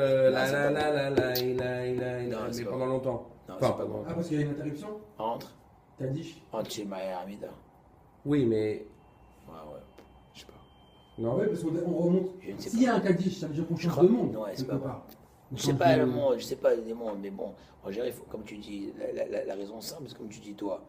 mais pendant longtemps. Non, Enfin, c'est pas bon. Ah, parce qu'il y a une interruption. Entre T'as dit. Shema et Hamida. oui, mais Ouais. Je sais pas. non. Ouais, parce qu'on remonte. Je ne sais S'il y pas. a un Kaddish, ça veut dire qu'on change crois- de monde. Ouais, c'est quelque pas part. On Je sais change pas de- le monde, je sais pas les mondes, mais bon, en général, comme tu dis, la raison simple, c'est comme tu dis toi.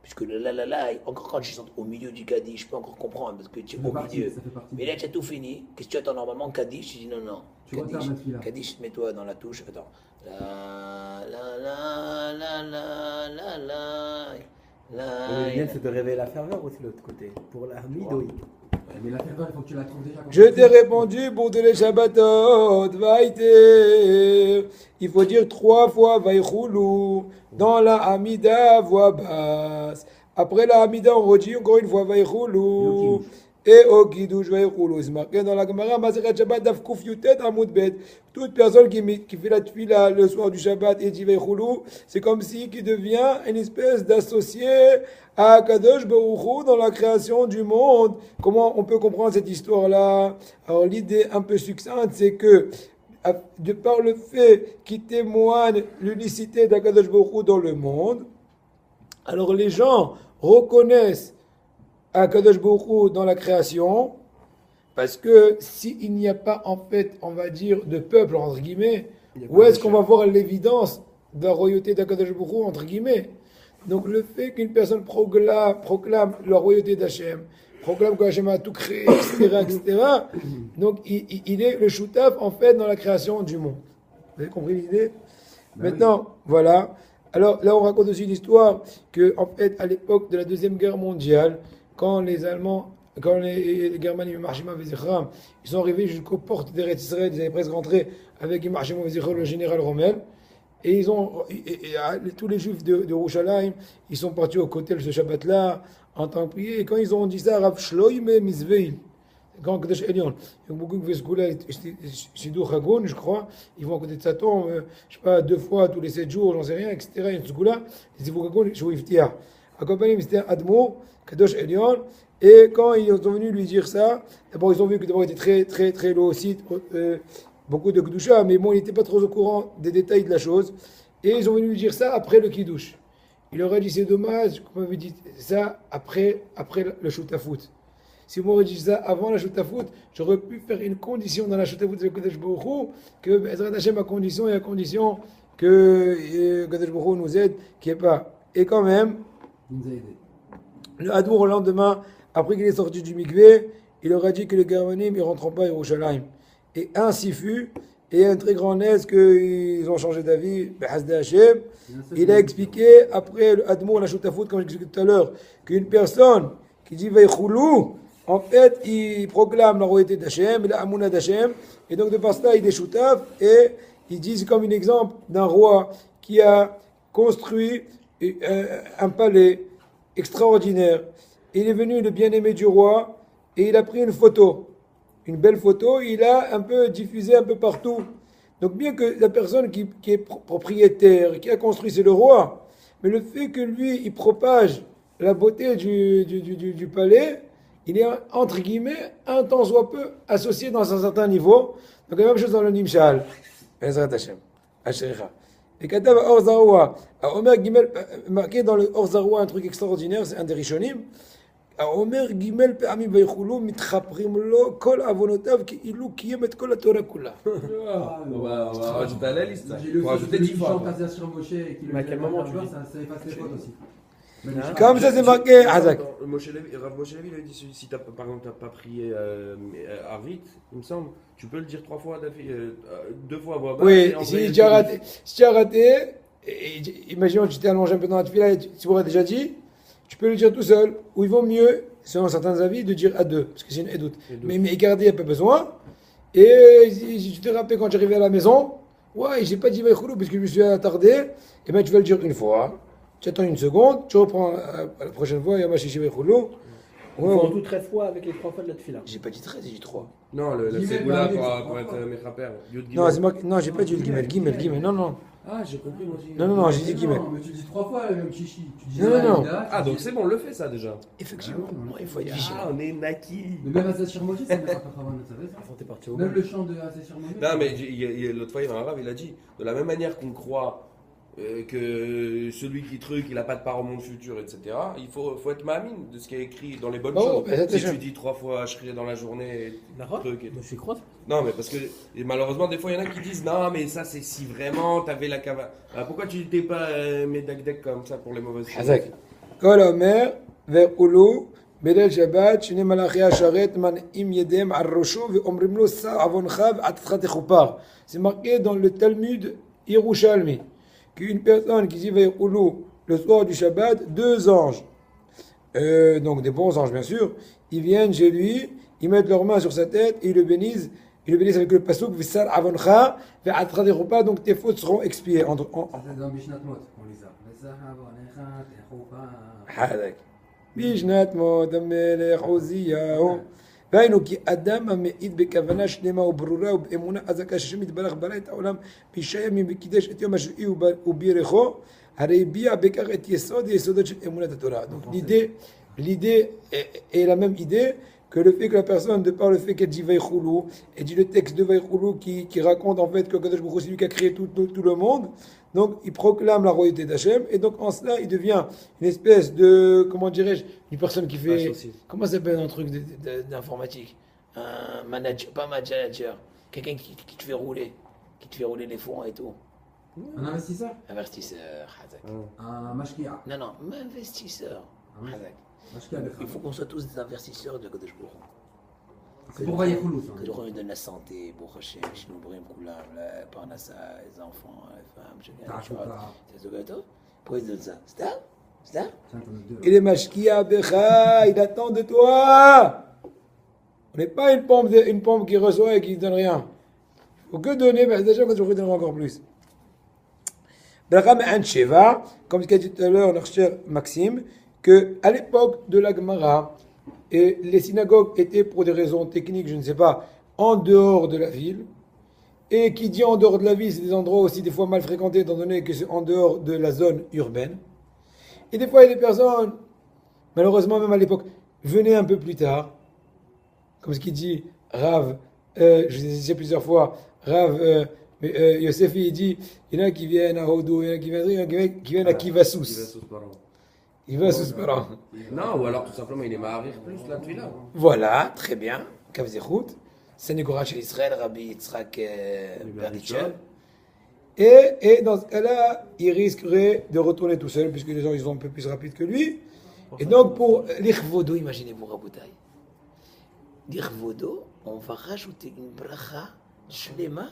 Puisque le la la la, encore quand je suis au milieu du Kaddish, je peux encore comprendre parce que tu es au milieu. Ça fait partie. Mais là, tu as tout fini. Qu'est-ce que tu attends normalement Kaddish? Tu dis non, non. Tu retardes la fila. Kaddish, mets-toi dans la touche. Attends. La la la la la la la. Le lien, c'est de réveiller la ferveur aussi de l'autre côté. Pour la midoï. Mais la ferveur, il faut que tu la trouves déjà. Je t'ai répondu pour tous les Shabbatot, vaïté. Il faut dire 3 fois vaïchoulou dans la Hamida, voix basse. Après la Hamida, on redit encore une fois vaïchoulou. Et au Kiddush vaïchoulou. C'est marqué dans la Gemara, Masechet Shabbat, Daf Kuf Yutet Amud Bet. Toute personne qui fait la tefila le soir du Shabbat et dit vaïchoulou, c'est comme si qui devient une espèce d'associé à Kadosh Baruch Hu dans la création du monde. Comment on peut comprendre cette histoire-là? Alors l'idée un peu succincte, c'est que de par le fait qu'il témoigne l'unicité d'Akadosh Baruch Hu dans le monde, alors les gens reconnaissent Akadosh Baruch Hu dans la création, parce que s'il n'y a pas en fait, on va dire, de peuple entre guillemets, où est-ce qu'on va voir l'évidence de la royauté d'Akadosh Baruch Hu entre guillemets? Donc le fait qu'une personne proclame la royauté d'Hachem, proclame que Hachem a tout créé, etc., donc il est le shoutaf en fait dans la création du monde. Vous avez compris l'idée? Maintenant, voilà. Alors là, on raconte aussi l'histoire que, en fait, à l'époque de la Deuxième Guerre mondiale, quand les Allemands, quand les Germaniques, Marshima Vezichram, ils sont arrivés jusqu'aux portes d'Eretz Israël, ils avaient presque rentré avec Marshima Vezichram, le général Rommel. Et ils ont, tous les juifs de Yerushalayim, ils sont partis au Kotel ce Shabbat-là, en temps de prier. Et quand ils ont dit ça, Rav Shloime Mizveil, quand Kadosh Elion, il y a beaucoup qui font ce coup-là, Shidur Hagoun, je crois, ils vont à côté de Satan, je sais pas, 2 fois tous les 7 jours, j'en sais rien, etc. Il y a ce coup-là, Shidur Hagoun, Shouiftia. Accompagné, c'était Admo, Kadosh Elion. Et quand ils sont venus lui dire ça, d'abord ils ont vu que d'abord il était très low aussi, beaucoup de Kedusha, mais bon, il n'était pas trop au courant des détails de la chose. Et ils ont venu lui dire ça après le Kiddush. Il leur a dit, c'est dommage qu'on m'avait dit ça après le shoot-à-foot. Si moi m'aurait dit ça avant la shoot-à-foot, j'aurais pu faire une condition dans la shoot-à-foot de Kadosh Baruch Hu, que Bezrat Hashem a condition, et à condition que Kadosh Baruch Hu nous aide, qu'il n'y ait pas. Et quand même, Il nous a aidés. le Hadour, le lendemain, après qu'il est sorti du mikvé, il leur a dit que les Germanim ne rentreront pas à Yerushalayim. Et ainsi fut, et un très grand aise qu'ils ont changé d'avis, Behazde Hashem. Il a expliqué, après le Admour, la Shoutafut, comme j'expliquais tout à l'heure, qu'une personne qui dit Veichoulou, en fait, il proclame la royauté d'Hachem, la Amouna d'Hachem, et donc de par cela, il est Shoutaf, et il dit, c'est comme un exemple d'un roi qui a construit un palais extraordinaire. Il est venu le bien-aimé du roi, et il a pris une photo. Une belle photo, il a un peu diffusé un peu partout. Donc bien que la personne qui est propriétaire, qui a construit, c'est le roi, mais le fait que lui, il propage la beauté du palais, il est entre guillemets, un tant soit peu, associé dans un certain niveau. Donc la même chose dans le Nimshal. Ezrat Hashem. Ashericha. Et Katav Or Zaroua, à Omer Gimel, marqué dans le Or Zaroua un truc extraordinaire, c'est un des Rishonim. אומר ג' פעמים ויכולו מתחפרים לו כל עוונותיו כאילו קיים את כל התורה כולה. On va rajouter à la liste. J'ai le On va rajouter 10 fois. chante Azia sur Moshe et qui le Mais à quel moment tu dis ça efface les fautes aussi. Comme ça c'est marqué, Hazak. Rav Moshe Levi, il a dit si par exemple tu n'as pas prié Arvit, il me semble, tu peux le dire 3 fois, 2 fois à voix basse. Oui, si tu as raté, imaginons que tu t'es allongé un peu dans la tefila et tu m'aurais déjà dit, tu peux le dire tout seul, ou il vaut mieux, selon certains avis, de dire à 2, parce que c'est une édoute. Mais garder, il n'y a pas besoin. Et si tu te rappelles quand tu es arrivé à la maison, ouais, j'ai pas dit Vaïchoulou parce que je me suis attardé, et bien tu vas le dire une fois, tu attends une seconde, tu reprends la prochaine fois, Yamachichi Vaïchoulou. On fait en tout 13 fois avec les 3 fois de la tefila. J'ai pas dit 13, j'ai dit 3. Non, le Ségoula pour être Mechaper. Non, c'est marqué, non, j'ai pas dit le Gimel, non. Ah, j'ai compris moi aussi. Non, j'ai dit Gimel. Non, mais tu dis 3 fois même Chichi. Tu dis Non. Ah, donc c'est bon, on le fait ça déjà. Effectivement, il faut être vigilant. Ah, on est naquis. Mais même Azia sur Moshe, ça met pas 89, ça fait ça. Quand t'es parti au Même le chant de Azia sur Moshe. Non, mais l'autre fois, il y a un arabe, il a dit de la même manière qu'on croit que celui qui truc, il n'a pas de part au monde futur, etc. Il faut être mamine de ce qui est écrit dans les bonnes choses. Si tu dis 3 fois Ashriya dans la journée, truc et tout. Je suis croix. Non, mais parce que et malheureusement, des fois, il y en a qui disent non, mais ça, c'est si vraiment t'avais la cava. Pourquoi tu n'étais pas médagdec comme ça pour les mauvaises choses? Hazak, כל האומר, ועולו בליל שבת, שני מלאכי השרת מנעים ידיהם על ראשו ואומרים לו, שא עוונך ועתתך תכופר. C'est marqué dans le Talmud Yerushalmi qu'une personne qui dit Vayoulou le soir du Shabbat, deux anges, donc des bons anges bien sûr, ils viennent chez lui, ils mettent leurs mains sur sa tête et ils le bénissent avec le pasuk Vissar avoncha ve'atcha techupa, donc tes fautes seront expiées. Ça, c'est dans Mishnat Mot qu'on lit ça. Vissar avoncha techupa. حالك בשנת מות המלך עוזיהו והיינו כי אדם המעיד בכוונה שלמה וברורה ובאמונה חזקה שהשם יתברך ברא את העולם ב6 ימים וקידש את יום השביעי ובירכו הרי הביע בכך את יסודות של אמונת התורה. Donc l'idée est la même idée que le fait que la personne, de par le fait qu'elle dit Vaïchoulou, elle dit le texte de Vaïchoulou qui raconte en fait que Kadosh Baruch Hu, c'est lui qui a créé tout le monde. Donc il proclame la royauté d'Hachem et donc en cela il devient une espèce de, comment dirais-je, une personne qui fait, comment ça s'appelle un truc d'informatique, un manager, pas manager, quelqu'un qui te fait rouler les fonds et tout. Un investisseur? Investisseur, Hazak. Un mashkia. Non, investisseur, Hazak. Il faut qu'on soit tous des investisseurs de Kadosh Baruch Hu. C'est pour Vaïchoulou, ça. Que Dieu nous donne la santé, Baruch Hashem, Shnou Brim Koulam, la Parnassa, les enfants, les femmes, c'est gâteau. Pourquoi il donne ça? C'est ça? Il est mashkia becha, il attend de toi. On n'est pas une pompe qui reçoit et qui ne donne rien. Il faut que donner, mais déjà quand je vous donnerai encore plus. Bracha me'an sheva, comme ce qu'a dit tout à l'heure notre cher Maxime, que à l'époque de la Gemara, et les synagogues étaient pour des raisons techniques, je ne sais pas, en dehors de la ville. Et qui dit en dehors de la ville, c'est des endroits aussi des fois mal fréquentés, étant donné que c'est en dehors de la zone urbaine. Et des fois, il y a des personnes, malheureusement même à l'époque, venaient un peu plus tard. Comme ce qu'il dit Rav, je vous ai dit plusieurs fois, Rav Yosefi, il dit, il y en a qui viennent à Hodou, il y en a qui viennent à Kivasous. Il va sous parent. Non, ou alors tout simplement il est marié plus la tuila. Voilà, très bien. Kavzechout, Sénégora chez Israël, Rabbi Yitzhak Berdichev. Et dans ce cas-là, il risquerait de retourner tout seul, puisque les gens ils sont un peu plus rapides que lui. Et donc pour l'Ichvodo, imaginez-vous Raboutaï. L'Ichvodo, on va rajouter une bracha shlema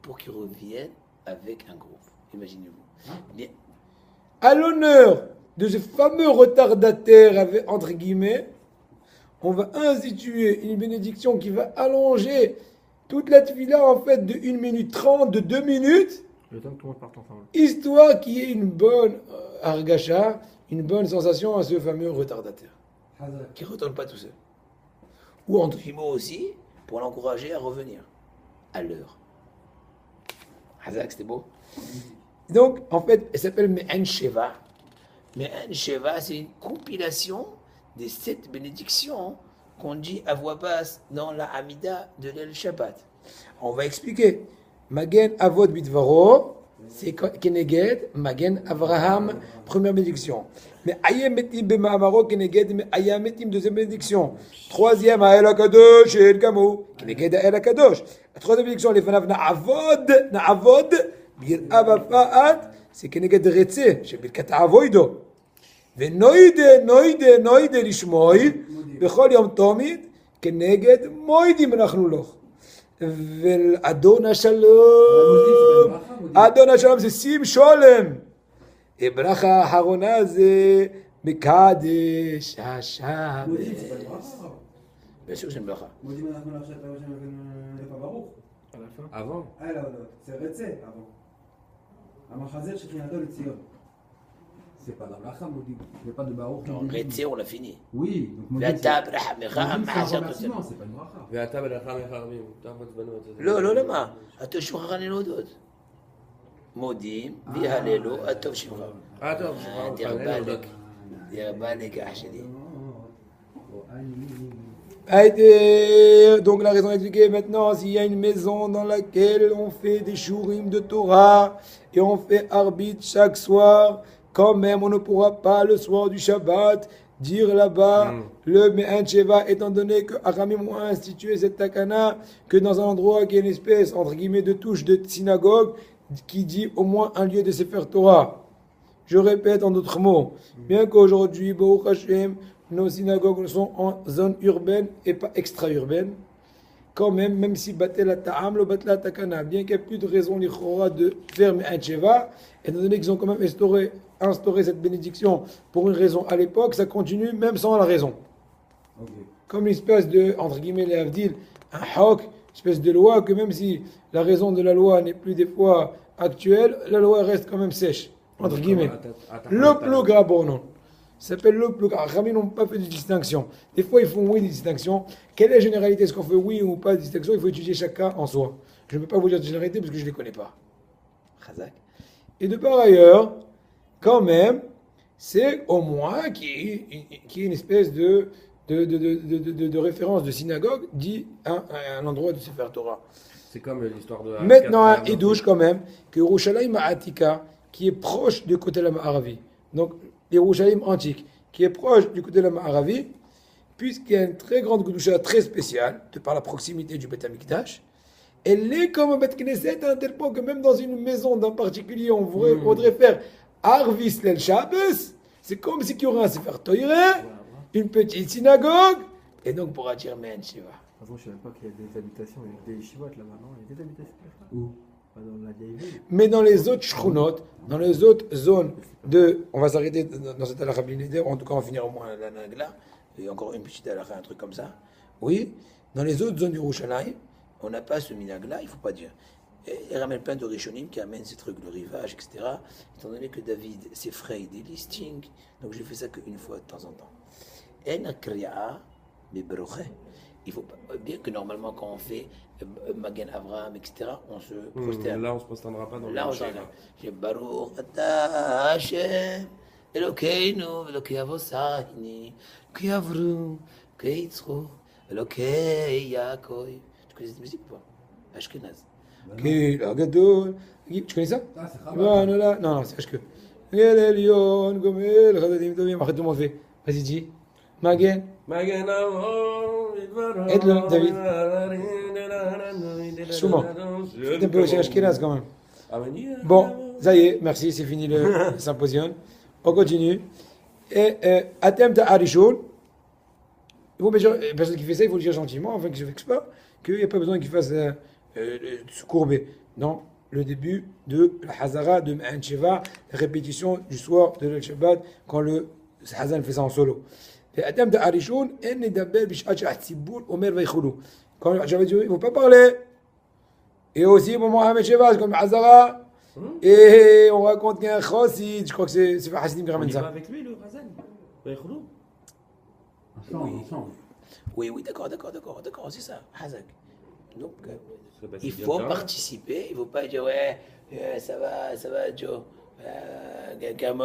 pour qu'il revienne avec un groupe. Imaginez-vous. Bien. À l'honneur de ce fameux retardataire, entre guillemets, on va instituer une bénédiction qui va allonger toute la tefila en fait de 1 minute 30, de 2 minutes, Le temps que tout le monde parte ensemble. histoire qu'il y ait une bonne argacha, une bonne sensation à ce fameux retardataire, qui ne retourne pas tout seul. Ou entre guillemets aussi, pour l'encourager à revenir à l'heure. Hazak, c'était beau. Donc, en fait, elle s'appelle Me'en Sheva. Me'en Sheva, c'est une compilation des 7 bénédictions qu'on dit à voix basse dans la Hamida de l'El Shabbat. On va expliquer. Magen Avod Bitvaro, c'est Keneged, Magen Avraham, première bénédiction. Mais Ayem Metim Bemamaro, Keneged, mais Ayam Metim, deuxième bénédiction. Troisième, Ael Akadosh, El Kamo, Keneged Ael Akadosh. La troisième bénédiction, les Fanav Na'avod, Bir Abafa'at, c'est Keneged Retse, chez Birkat Avoido. ונוידה לשמוי בכל יום תומית כנגד מוידים אנחנו לו. ואדון השלום זה שים שולם. ברכה האחרונה זה מקדש השבת. bien sûr que c'est une bracha. Avant. C'est Retse avant. המחזר שכינתו לציון. C'est pas dans la Bracha, Modi. Il n'y a pas de Baruch. Non, Retse, on l'a fini. Oui. Donc La table, c'est pas une Bracha. ואתה בלחם מחרבים, תחת בנות. לא, למה? אתה שוחרר להודות. מודים, ויהללו, הטוב שמך. טוב, דיר באלק, אח שלי. Donc la raison expliquée maintenant, s'il y a une maison dans laquelle on fait des shurim de Torah et on fait arbitre chaque soir, quand même on ne pourra pas le soir du Shabbat dire là-bas le Me'an Sheva, étant donné que Aramim ont institué cette takana, que dans un endroit qui est une espèce entre guillemets de touche de synagogue qui dit au moins un lieu de Sefer Torah, Je répète en d'autres mots, bien qu'aujourd'hui, Baruch Hashem, nos synagogues sont en zone urbaine et pas extra-urbaine, quand même si Batel Ta'am, le Batel Takana, bien qu'il n'y ait plus de raison l'Ichora de fermer un Tcheva, étant donné qu'ils ont quand même instauré cette bénédiction pour une raison à l'époque, ça continue même sans la raison. Comme une espèce de, entre guillemets, les Avdil, un hawk, une espèce de loi, que même si la raison de la loi n'est plus des fois actuelle, la loi reste quand même sèche, entre guillemets. Le plus grave, bon, non. Ça s'appelle le plus grave. Rami n'ont pas fait de distinction. Des fois, ils font oui des distinctions. Quelle est la généralité? Est-ce qu'on fait oui ou pas de distinction? Il faut étudier chaque cas en soi. Je ne peux pas vous dire de généralité parce que je ne les connais pas. Khazak. Et de par ailleurs, quand même, c'est au moins qui est une espèce de référence de synagogue dit un endroit de Sefer Torah. C'est comme l'histoire de... Maintenant, un Edouche quand même, que Yerushalayim Atika, qui est proche du côté de la Ma'aravi. Donc, Yerushalayim antique, qui est proche du côté de la Ma'aravi, puisqu'il y a une très grande Gdusha très spéciale, de par la proximité du Beth Amikdash, elle est comme un Beth Knesset à un tel point que même dans une maison d'un particulier, on voudrait faire Arvis Lel Shabbos, c'est comme si il y aurait un Sefer Torah, une petite synagogue, et donc pour attirer Men Shiva. De toute façon, je ne savais pas qu'il y a des habitations, il y a des yeshivot là-bas, non? Il y a des habitations là-bas. Où? Pas dans la vieille ville. Mais dans les autres shchunot, dans les autres zones de... On va s'arrêter dans cette halakha blinidée, en tout cas on va finir au moins la nagla, et encore une petite halakha, un truc comme ça. Oui, dans les autres zones du Yerushalayim, on n'a pas ce minag-là, il ne faut pas dire. Et il ramène plein de Rishonim qui amènent ces trucs, le rivage, etc. Étant donné que David s'effraie des listings, donc je fais ça qu'une fois de temps en temps. En kriya, mais il faut pas, bien que normalement quand on fait Magen Avraham, etc., on se prosterne. Là, on se prosternera pas dans Là, on le s'en j'ai Baruch Ata Hashem Elokeinu Elokei Avosayni Elokei Avrum Elokei Yitzchok Elokei Yaakov. Tu connais cette musique ou pas? Ashkenaz. Kil Agadol. Tu connais ça? Ah, c'est Chabad. Non, c'est Ashkenaz. El Elyon Gomel Chadadim Tovim. Après tout le monde fait. Vas-y, dis. Magen. Aide-le, David. Souvent. C'est un peu aussi Ashkenaz quand même. Bon, ça y est, merci, c'est fini le symposium. On continue. Et Atem Ta'arishul. Personne qui fait ça, il faut le dire gentiment, afin que je ne vexe pas, qu'il n'y a pas besoin qu'il fasse se courber. Non, le début de la Hazara de Ma'an Sheva, la répétition du soir de Shabbat, quand le Hazan fait ça en solo. Atem Ta'arishul, en Nedaber Bishat Sha'atzibour, Omer Veichoulou. Quand j'avais dit, il ne faut pas parler. Et aussi, au moment Hamid Sheva, comme Hazara, et on raconte qu'il y a un chassid, je crois que c'est pas Hassidim qui ramène ça. On y va avec lui, le Hazan. Veichoulou. Ensemble. Oui, d'accord, c'est ça, Hazak. Donc, il faut participer, il ne faut pas dire, ouais, ça va, Joe. Gamo,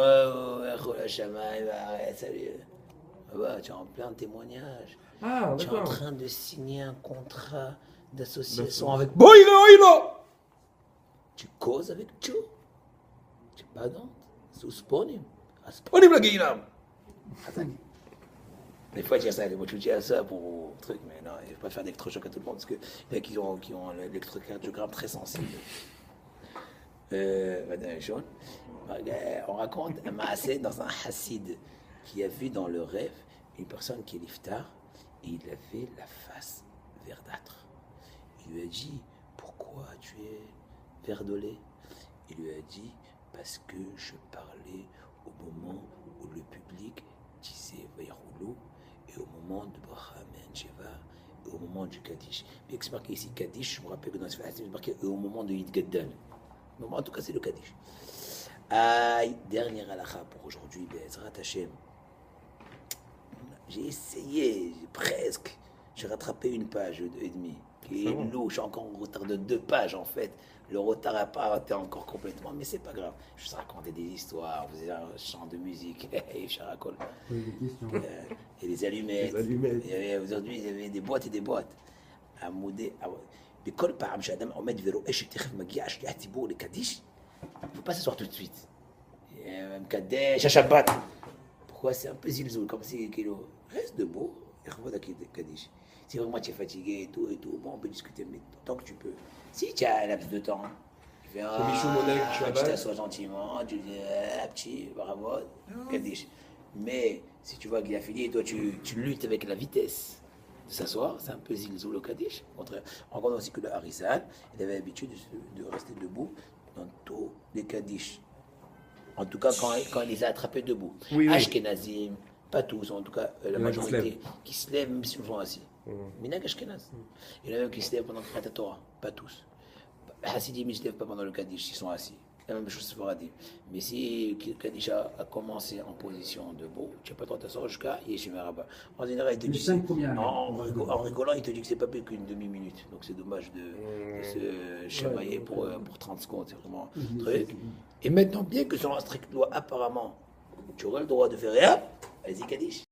salut. Tu es en plein témoignage. Ah, tu es en d'accord. train de signer un contrat d'association avec Boïlo. Tu causes avec Joe. Tu es pas dans. C'est Sponim. Sponim la Guinam. Des fois, je dis ça, moi, je dis ça pour truc, mais non, il ne faut pas faire d'électrochoc à tout le monde, parce qu'il y en a qui ont l'électrocardiogramme très sensible. Madame Jaune, on raconte un maasé dans un hassid qui a vu dans le rêve une personne qui est l'iftar, et il avait la face verdâtre. Il lui a dit, pourquoi tu es verdolé? Il lui a dit, parce que je parlais au moment où le public disait Veichoulou, et au moment de Bracha Sheva, et au moment du Kaddish. Bien que c'est marqué ici Kaddish, je me rappelle que dans ce film, c'est marqué au moment de Yid Gaddal. Mais en tout cas, c'est le Kaddish. Aïe, dernière halakha pour aujourd'hui, Be'ezrat Hashem. J'ai essayé, presque. J'ai rattrapé une page et demie, qui est lourd. Je suis encore en retard de 2 pages en fait. Le retard n'a pas été encore complètement, mais c'est pas grave. Je racontais des histoires, on faisait un chant de musique, et characol. Et les allumettes. Aujourd'hui, il y avait des boîtes et des boîtes. À Moudé. בכל פעם שאדם עומד ורואה שתכף מגיע השליח ציבור לקדיש, il ne faut pas s'asseoir tout de suite. מקדש השבת. Pourquoi c'est un peu zilzoul, comme si reste debout, et revois Kaddish. Si vraiment tu es fatigué et tout, bon, on peut discuter, mais tant que tu peux. Si tu as un laps de temps, Tu fais Comme Michou Monek, tu Shabbat. t'assois gentiment, tu dis petit, bravo, Kaddish. Mais si tu vois qu'il a fini, toi tu luttes avec la vitesse de s'asseoir, c'est un peu zilzou le Kaddish. Au contraire, on compte aussi que le Harissan, il avait l'habitude de rester debout dans tous les Kaddish. En tout cas, quand il les a attrapés debout. Oui, oui. Ashkenazim, pas tous, en tout cas la y en a qui se majorité, qui se lèvent même s'ils sont assis. Minak Ashkenaz. Il y en a même qui se lèvent pendant le Torah, pas tous. Hasidim, ils ne se lèvent pas pendant le Kaddish, ils sont assis. La même chose pour Hadim. Mais si le Kaddish a commencé en position debout, tu n'as pas le droit de t'asseoir jusqu'à Yeshua Rabbah. En général, il te Les dit. 5 premières années. En rigolant, il te dit que c'est pas plus qu'une demi-minute. Donc c'est dommage de se chamailler pour 30 secondes. C'est vraiment truc. Et maintenant, bien que sur un strict loi, apparemment, tu aurais le droit de faire rien, allez-y, Kaddish.